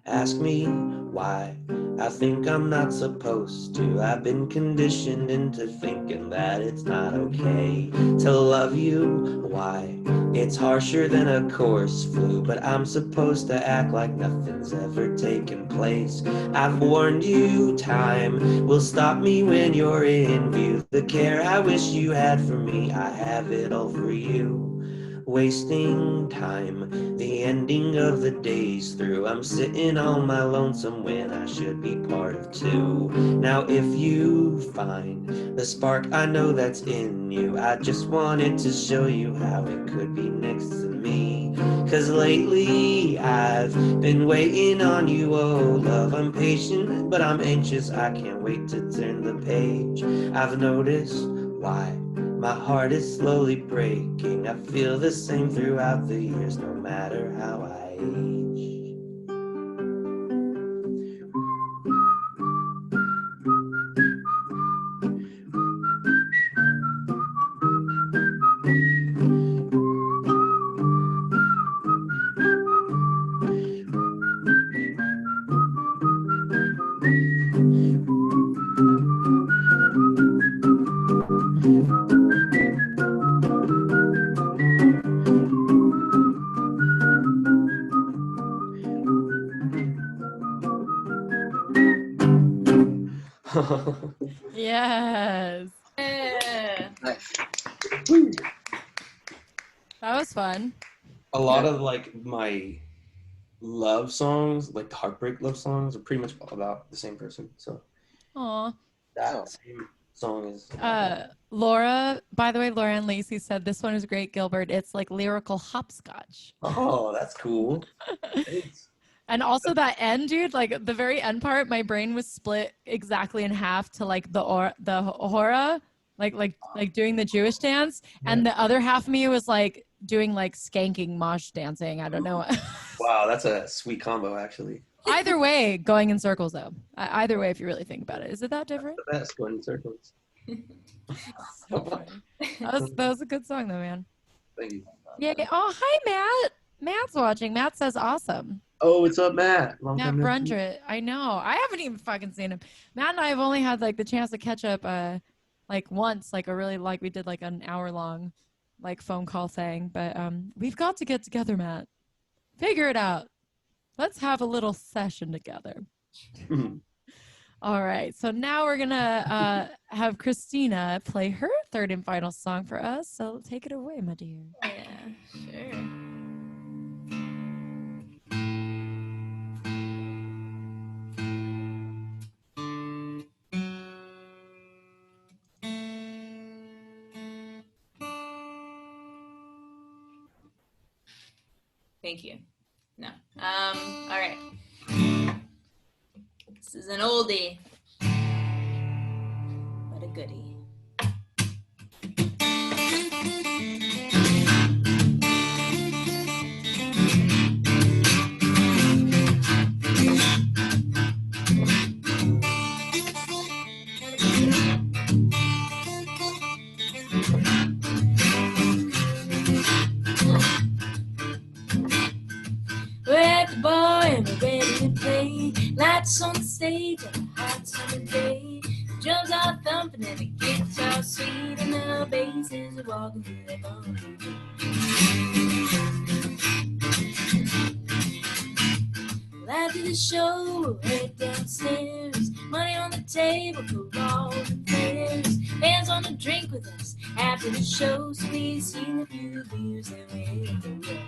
Ask me why I think I'm not supposed to. I've been conditioned into thinking that it's not okay to love you. Why? It's harsher than a coarse flu, but I'm supposed to act like nothing's ever taken place. I've warned you, time will stop me when you're in view. The care I wish you had for me, I have it all for you. Wasting time, the ending of the day's through. I'm sitting on my lonesome when I should be part of two. Now if you find the spark, I know that's in you. I just wanted to show you how it could be next to me. Cause lately I've been waiting on you, oh love. I'm patient, but I'm anxious. I can't wait to turn the page. I've noticed why my heart is slowly breaking. I feel the same throughout the years, no matter how I age. Yes. Yeah. Nice. That was fun. A lot of like my love songs, like the heartbreak love songs, are pretty much all about the same person. So Aw. that same song is Laura, by the way, Laura and Lacey said this one is great, Gilbert. It's like lyrical hopscotch. oh, that's cool. Thanks. And also that end, dude, like the very end part, my brain was split exactly in half to like the hora, like doing the Jewish dance, and the other half of me was like doing like skanking mosh dancing. I don't know. Wow, that's a sweet combo, actually. Either way, going in circles though. Either way, if you really think about it, is it that different? The best going in circles. So funny. That was a good song though, man. Thank you. Yeah. Oh, hi, Matt. Matt's watching. Matt says awesome. Oh, what's up, Matt? Long Matt time no see. Brundrett. I know. I haven't even fucking seen him. Matt and I have only had like the chance to catch up like once, like a really like we did like an hour long like phone call thing. But we've got to get together, Matt. Figure it out. Let's have a little session together. All right. So now we're gonna have Christina play her third and final song for us. So take it away, my dear. Yeah, sure. Thank you. No. All right. This is an oldie, but a goodie. We're at the bar and we're ready to play. Lights on the stage on a hot summer day. Drums are thumping and the guitar sweet, and the basses are walking through their bones. Well, after the show, we'll head downstairs. Money on the table for all the players. Fans want to drink with us after the show, so we sing a few beers and we hit the road.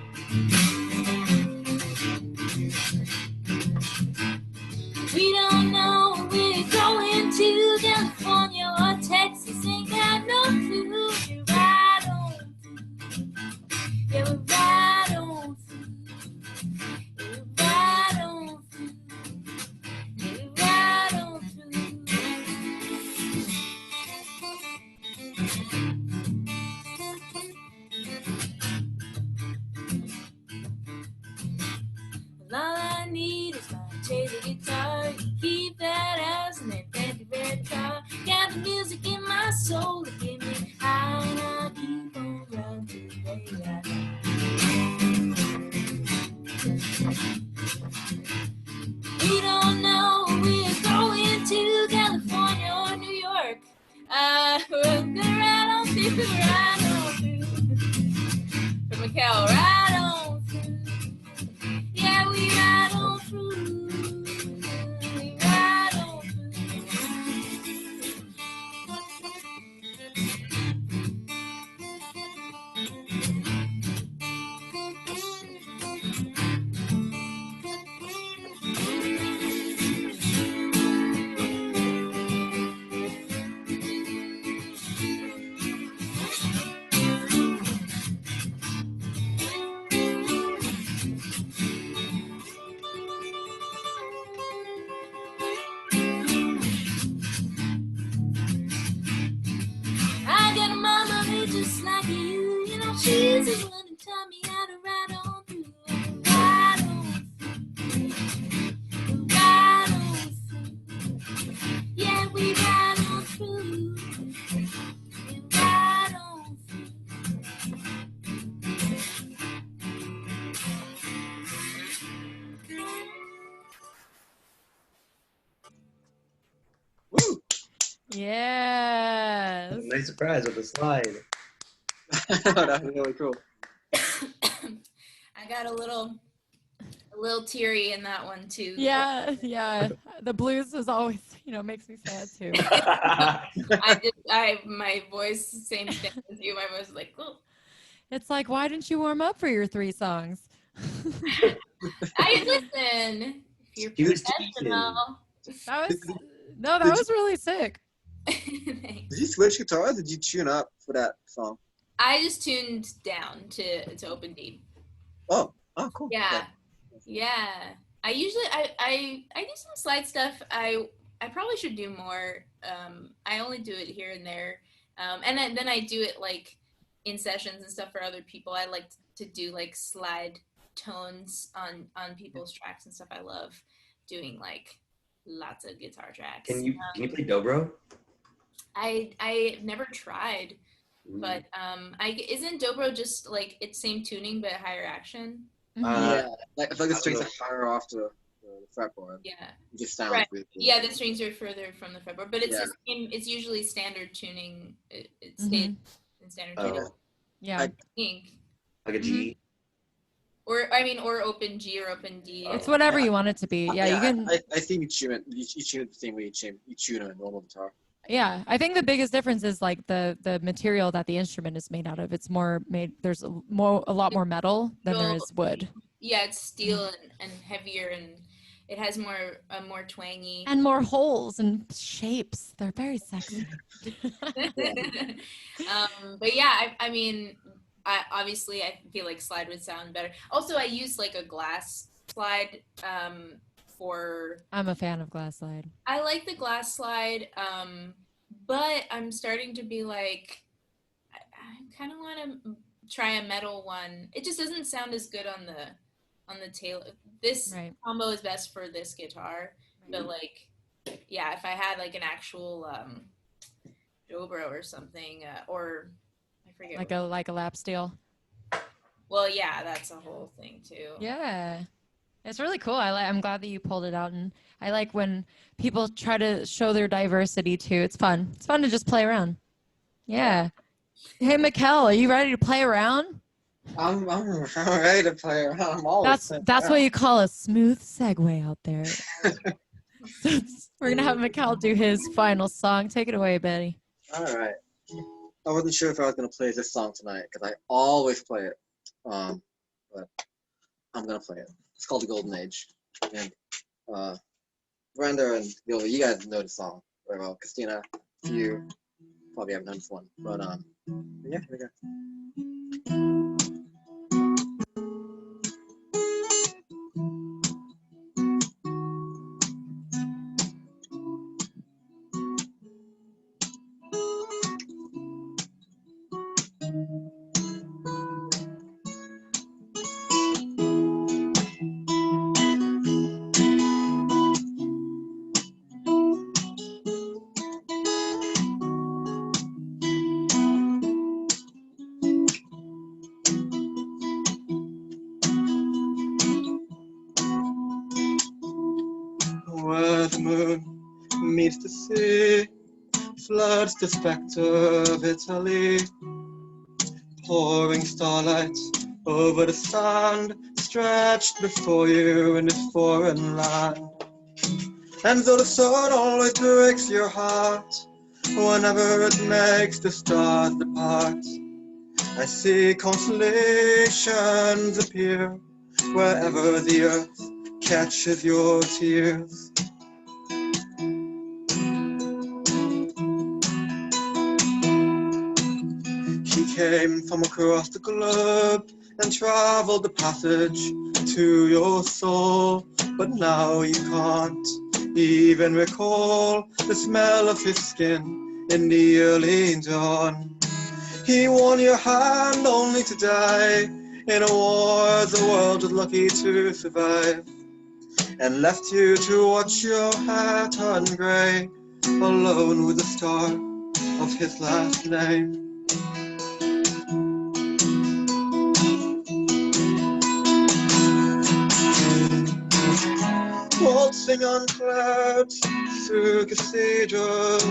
We don't know where we're going to, California or Texas, ain't got no clue. We're right on through. Yeah, we're right on through. Yeah, we're right on through. Yeah, we're right on through. Well, all I need is my Taylor guitar. You keep that house and that fancy red car. Got the music in my soul to get me high, and I'll keep on running till the day I die. We don't know we're going to California or New York. We're gonna ride on through, right on through. From Mikel, right on through. Yeah, we ride on through. We ride on through. I got a mama who's just like you. You know, she's the one who taught me how to ride on through. Ride on through. Ride on through. Yeah, we ride on through. We ride on through. Woo! Yes. Nice surprise with the slide. That was really cool. I got a little teary in that one too. Yeah, yeah. The blues is always, makes me sad too. My voice, same thing as you. My voice was like, oh. It's like, why didn't you warm up for your 3 songs? I listen. If you're professional. That was really sick. Did you switch guitars? Did you tune up for that song? I just tuned down to open D. Oh, cool. Yeah. I usually I do some slide stuff. I probably should do more. I only do it here and there. And then I do it like in sessions and stuff for other people. I like to do like slide tones on people's tracks and stuff. I love doing like lots of guitar tracks. Can you play dobro? I never tried, but isn't dobro just like it's same tuning but higher action? Yeah, like I feel like the strings are higher off the fretboard. Yeah, it just sounds right. really cool. Yeah, the strings are further from the fretboard, but it's the same. It's usually standard tuning. It stays in standard tuning. Yeah, I think like a G. Or open G or open D. It's whatever you want it to be. Yeah, you can. I think you tune it the same way you tune a normal guitar. Yeah, I think the biggest difference is like the material that the instrument is made out of. It's more made. There's a lot more metal than there is wood. Yeah, it's steel and heavier, and it has more twangy and more holes and shapes. They're very sexy. But yeah, I mean, obviously I feel like slide would sound better. Also, I use like a glass slide for... I'm a fan of glass slide. I like the glass slide, but I'm starting to be like, I kind of want to try a metal one. It just doesn't sound as good on the tail. This combo is best for this guitar, but like, yeah, if I had like an actual dobro or something, or I forget. Like a lap steel. Well, yeah, that's a whole thing too. Yeah. It's really cool. I'm glad that you pulled it out, and I like when people try to show their diversity too. It's fun. It's fun to just play around. Yeah. Hey, Mikel, are you ready to play around? I'm ready to play around. I'm always that's what you call a smooth segue out there. We're gonna have Mikel do his final song. Take it away, Betty. All right. I wasn't sure if I was gonna play this song tonight because I always play it, but I'm gonna play it. It's called The Golden Age, and Brenda and Gilbert, you guys know the song very well. Christina, you probably haven't heard this one, but yeah, here we go. Where the moon meets the sea, floods the spectre of Italy, pouring starlight over the sand, stretched before you in this foreign land. And though the sun always breaks your heart, whenever it makes the stars depart, I see constellations appear wherever the earth catches your tears. He came from across the globe and traveled the passage to your soul, but now you can't even recall the smell of his skin in the early dawn. He won your hand only to die in a war the world was lucky to survive, and left you to watch your hair turn grey, alone with the star of his last name. Waltzing on clouds through cathedrals,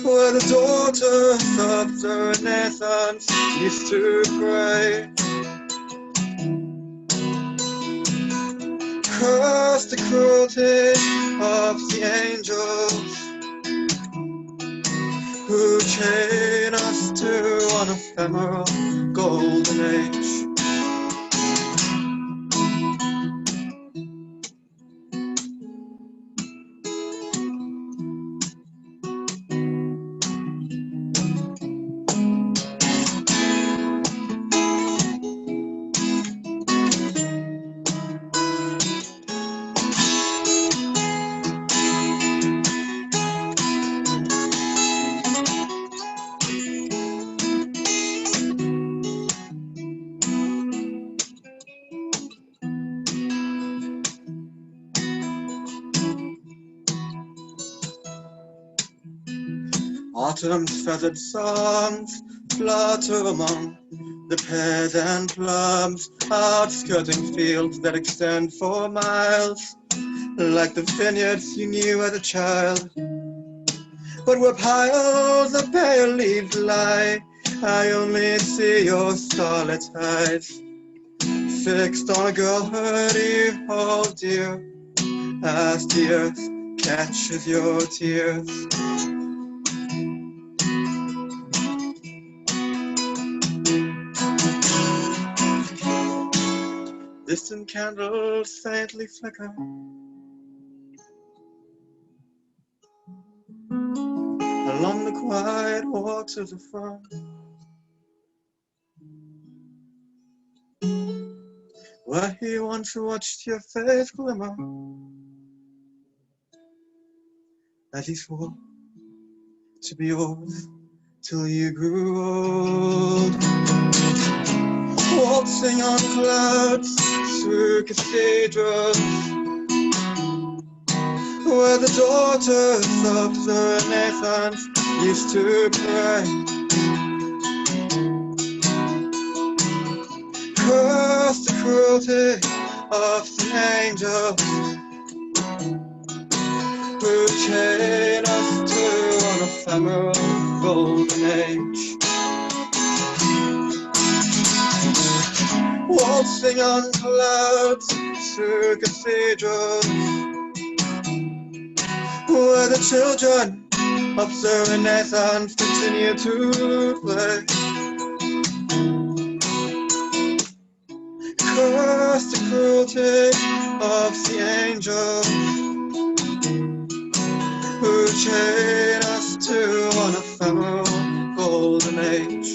where the daughters of the Renaissance used to pray. Curse the cruelty of the angels who chain us to an ephemeral golden age. Autumn's feathered songs flutter among the pears and plums, outskirting fields that extend for miles, like the vineyards you knew as a child. But where piles of pale leaves lie, I only see your starlit eyes, fixed on a girlhood you hold dear, as the earth catches your tears. Distant candles faintly flicker, along the quiet walks of the front, where he once watched your face glimmer as he swore to be yours till you grew old. Waltzing on clouds through cathedrals, where the daughters of the Renaissance used to pray. Curse the cruelty of the angels who chain us to an ephemeral golden age. Waltzing on clouds through cathedrals, where the children of the Renaissance continue to play. Curse the cruelty of the angels who chain us to an ephemeral golden age.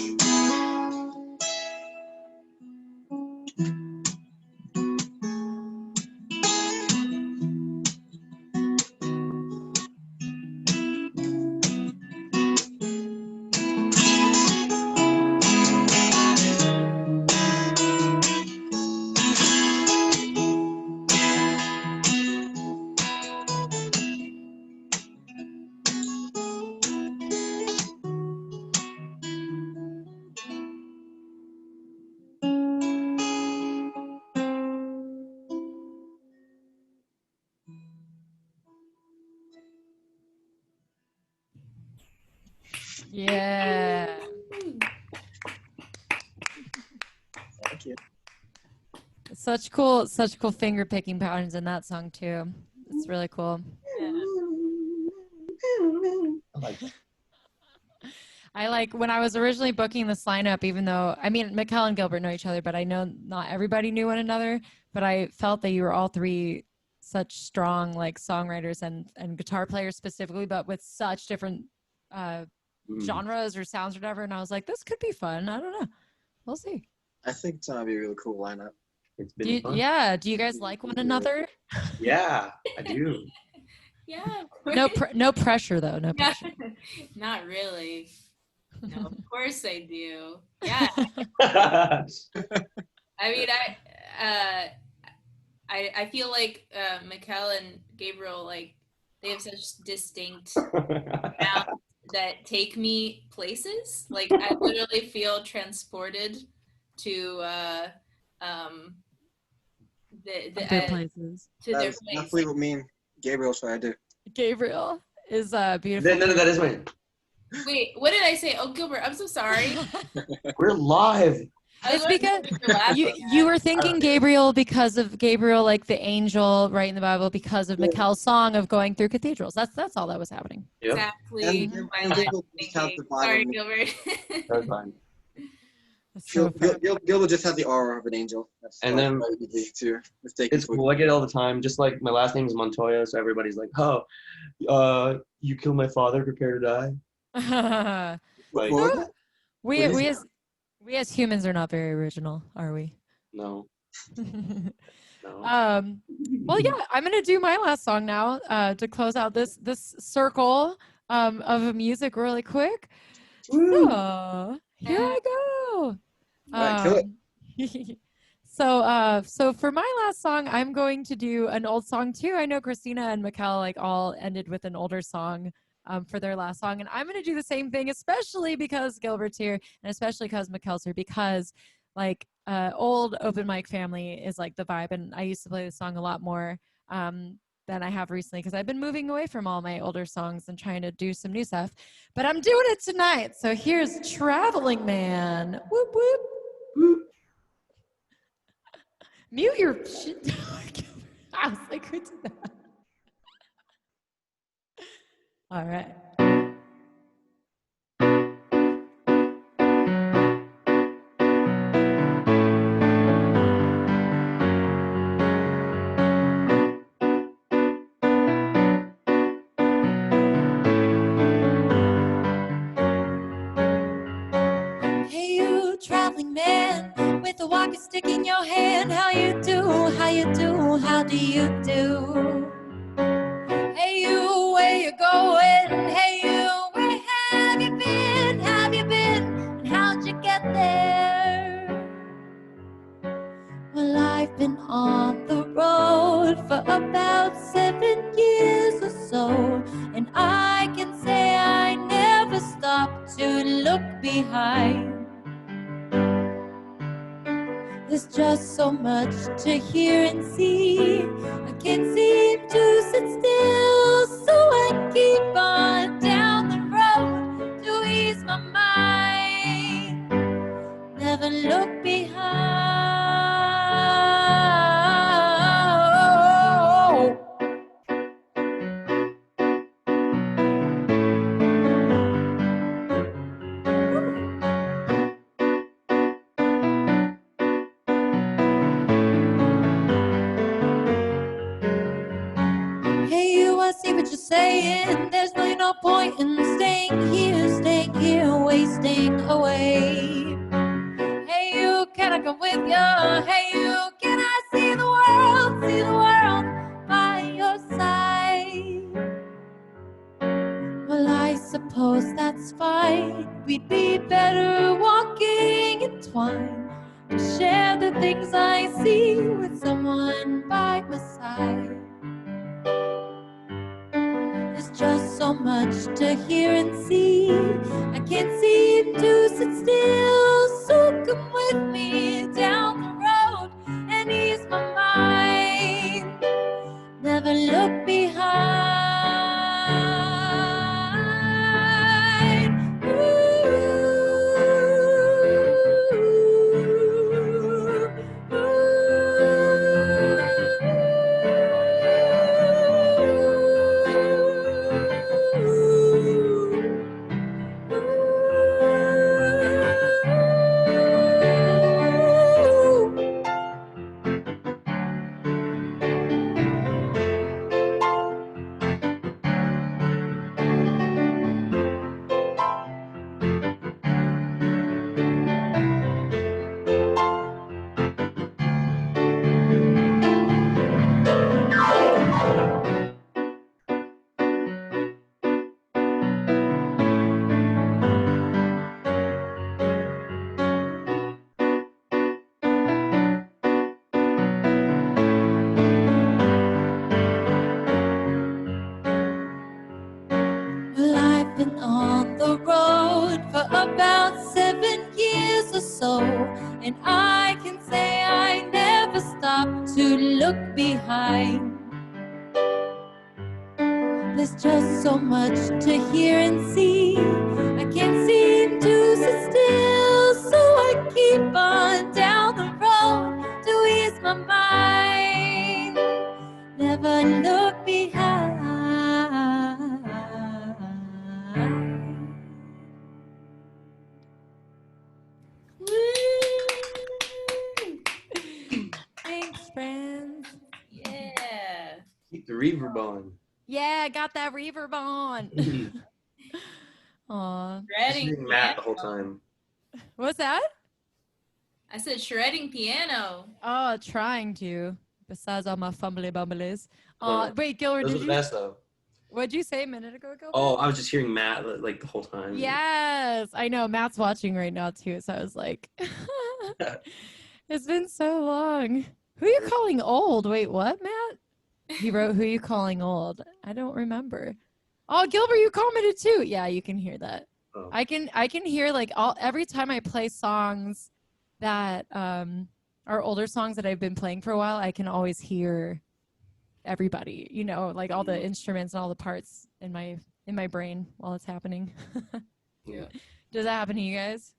Yeah. Thank you. Such cool finger picking patterns in that song too. It's really cool. I like that. I like when I was originally booking this lineup, even though, I mean, Mikel and Gilbert know each other, but I know not everybody knew one another, but I felt that you were all three such strong like songwriters and guitar players specifically, but with such different genres or sounds or whatever. And I was like, this could be fun. I don't know. We'll see. I think it's gonna be a really cool lineup. It's been fun. Yeah. Do you guys like one another? Yeah, I do. Yeah. No pressure though. No Yeah. pressure. Not really. No, of course I do. Yeah. I mean, I feel like Mikel and Gabriel, like, they have such distinct sounds that take me places. Like, I literally feel transported to Their places. to their That's place. definitely what me and Gabriel try to do. Gabriel is beautiful. No, that is mine. Wait, what did I say? Oh, Gilbert, I'm so sorry. We're live. It's because you were thinking Gabriel because of Gabriel, like the angel, right in the Bible, because of Mikel's song of going through cathedrals. That's all that was happening. Yep. Exactly. And Gabriel just has the vibe. Sorry, Gilbert. That's fine. So Gilbert just has the aura of an angel. That's And then to mistake. it's cool. I get it all the time. Just like my last name is Montoya, so everybody's like, "Oh, you killed my father, prepare to die." Like, we as humans are not very original, are we? no. Well, yeah, I'm gonna do my last song now to close out this circle of music really quick. So here I go. Kill it. So for my last song, I'm going to do an old song too. I know Christina and Mikel like all ended with an older song for their last song, and I'm going to do the same thing, especially because Gilbert's here, and especially because Mikel's here, because like old open mic family is like the vibe, and I used to play this song a lot more than I have recently because I've been moving away from all my older songs and trying to do some new stuff, but I'm doing it tonight. So here's Traveling Man. Whoop whoop. Whoop. Mute your shit. I was like, who did that? All right. Hey, you traveling man with If the walk is stick in your hand, how you do, how you do, how do you do? Hey you, where you going? Hey you, where have you been? Have you been? And how'd you get there? Well, I've been on the road for about 7 years or so, and I can say I never stopped to look behind. There's just so much to hear and see. I can't seem to sit still, so I keep on down the road to ease my mind. Never look behind. Hey you, I see what you're saying. There's really no point in staying here, wasting away. Hey you, can I come with you? Hey you, can I see the world by your side? Well, I suppose that's fine. We'd be better walking entwined to share the things I see with someone by my side. There's just so much to hear and see. I can't seem to sit still, so come with me down the road and ease my mind. Never look behind. Well, I've been on the road for about 7 years or so, and I can say I never stopped to look behind. There's just so much to hear and see. I can't seem to sit still, so I keep on down the road to ease my mind. Never look behind. Thanks, friends. Yeah. Keep the reverb on. Yeah, I got that reverb on. Aw. Just Shredding hearing Matt the whole piano. time. What's that? I said shredding piano. Oh, trying to. Besides all my fumbly bumblies. Oh, Wait, Gilbert, Those are did the you? best though. What'd you say a minute ago, Gilbert? Oh, I was just hearing Matt like the whole time. Yes, I know. Matt's watching right now too, so I was like, it's been so long. Who are you calling old? Wait, what, Matt? He wrote, "Who are you calling old?" I don't remember. Oh, Gilbert, you commented too. Yeah, you can hear that. Oh. I can hear like every time I play songs that are older songs that I've been playing for a while. I can always hear everybody. You know, like all the instruments and all the parts in my brain while it's happening. Yeah. Does that happen to you guys?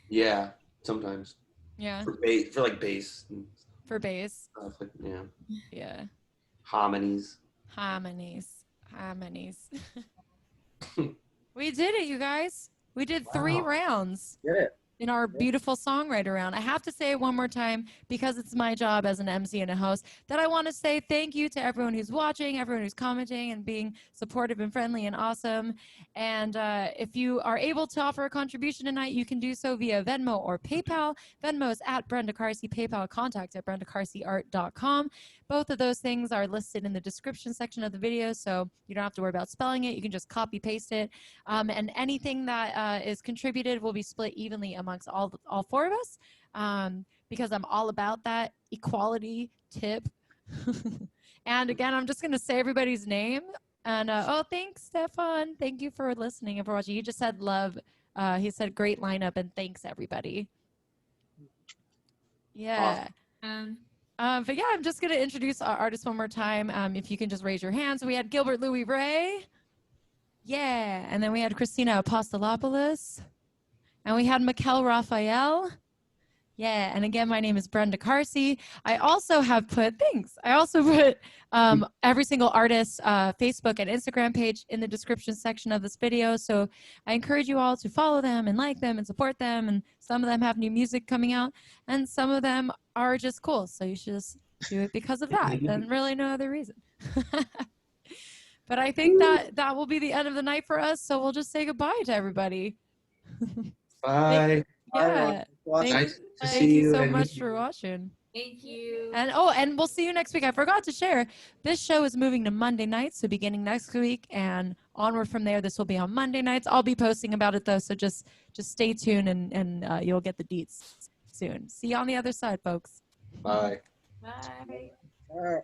Yeah, sometimes. Yeah. For like bass and For bass. stuff. Like, yeah. Yeah. Harmonies. Harmonies. We did it, you guys. We did 3 rounds. Get it. in our beautiful songwriter round. I have to say it one more time because it's my job as an MC and a host that I want to say thank you to everyone who's watching, everyone who's commenting and being supportive and friendly and awesome. And if you are able to offer a contribution tonight, you can do so via Venmo or PayPal. Venmo is at Brenda Carsey, PayPal contact at BrendaCarseyArt.com. Both of those things are listed in the description section of the video, so you don't have to worry about spelling it. You can just copy paste it. And anything that is contributed will be split evenly amongst all four of us, because I'm all about that equality tip. And again, I'm just going to say everybody's name. And oh, thanks, Stefan. Thank you for listening and for watching. He just said love. He said great lineup and thanks, everybody. Yeah. Awesome. But yeah, I'm just going to introduce our artists one more time. If you can just raise your hands. So we had Gilbert Louie Ray. Yeah. And then we had Christina Apostolopoulos. And we had Mikel Rafael. Yeah. And again, my name is Brenda Carsey. I also put every single artist's Facebook and Instagram page in the description section of this video. So I encourage you all to follow them and like them and support them. And some of them have new music coming out and some of them are just cool. So you should just do it because of that and really no other reason. But I think that will be the end of the night for us. So we'll just say goodbye to everybody. Bye. Yeah. Nice to Thank see you you so and much meet for you. watching. Thank you. And we'll see you next week. I forgot to share, this show is moving to Monday nights, so beginning next week and onward from there, this will be on Monday nights. I'll be posting about it though, so just stay tuned and you'll get the deets soon. See you on the other side, folks. Bye. Bye. All right.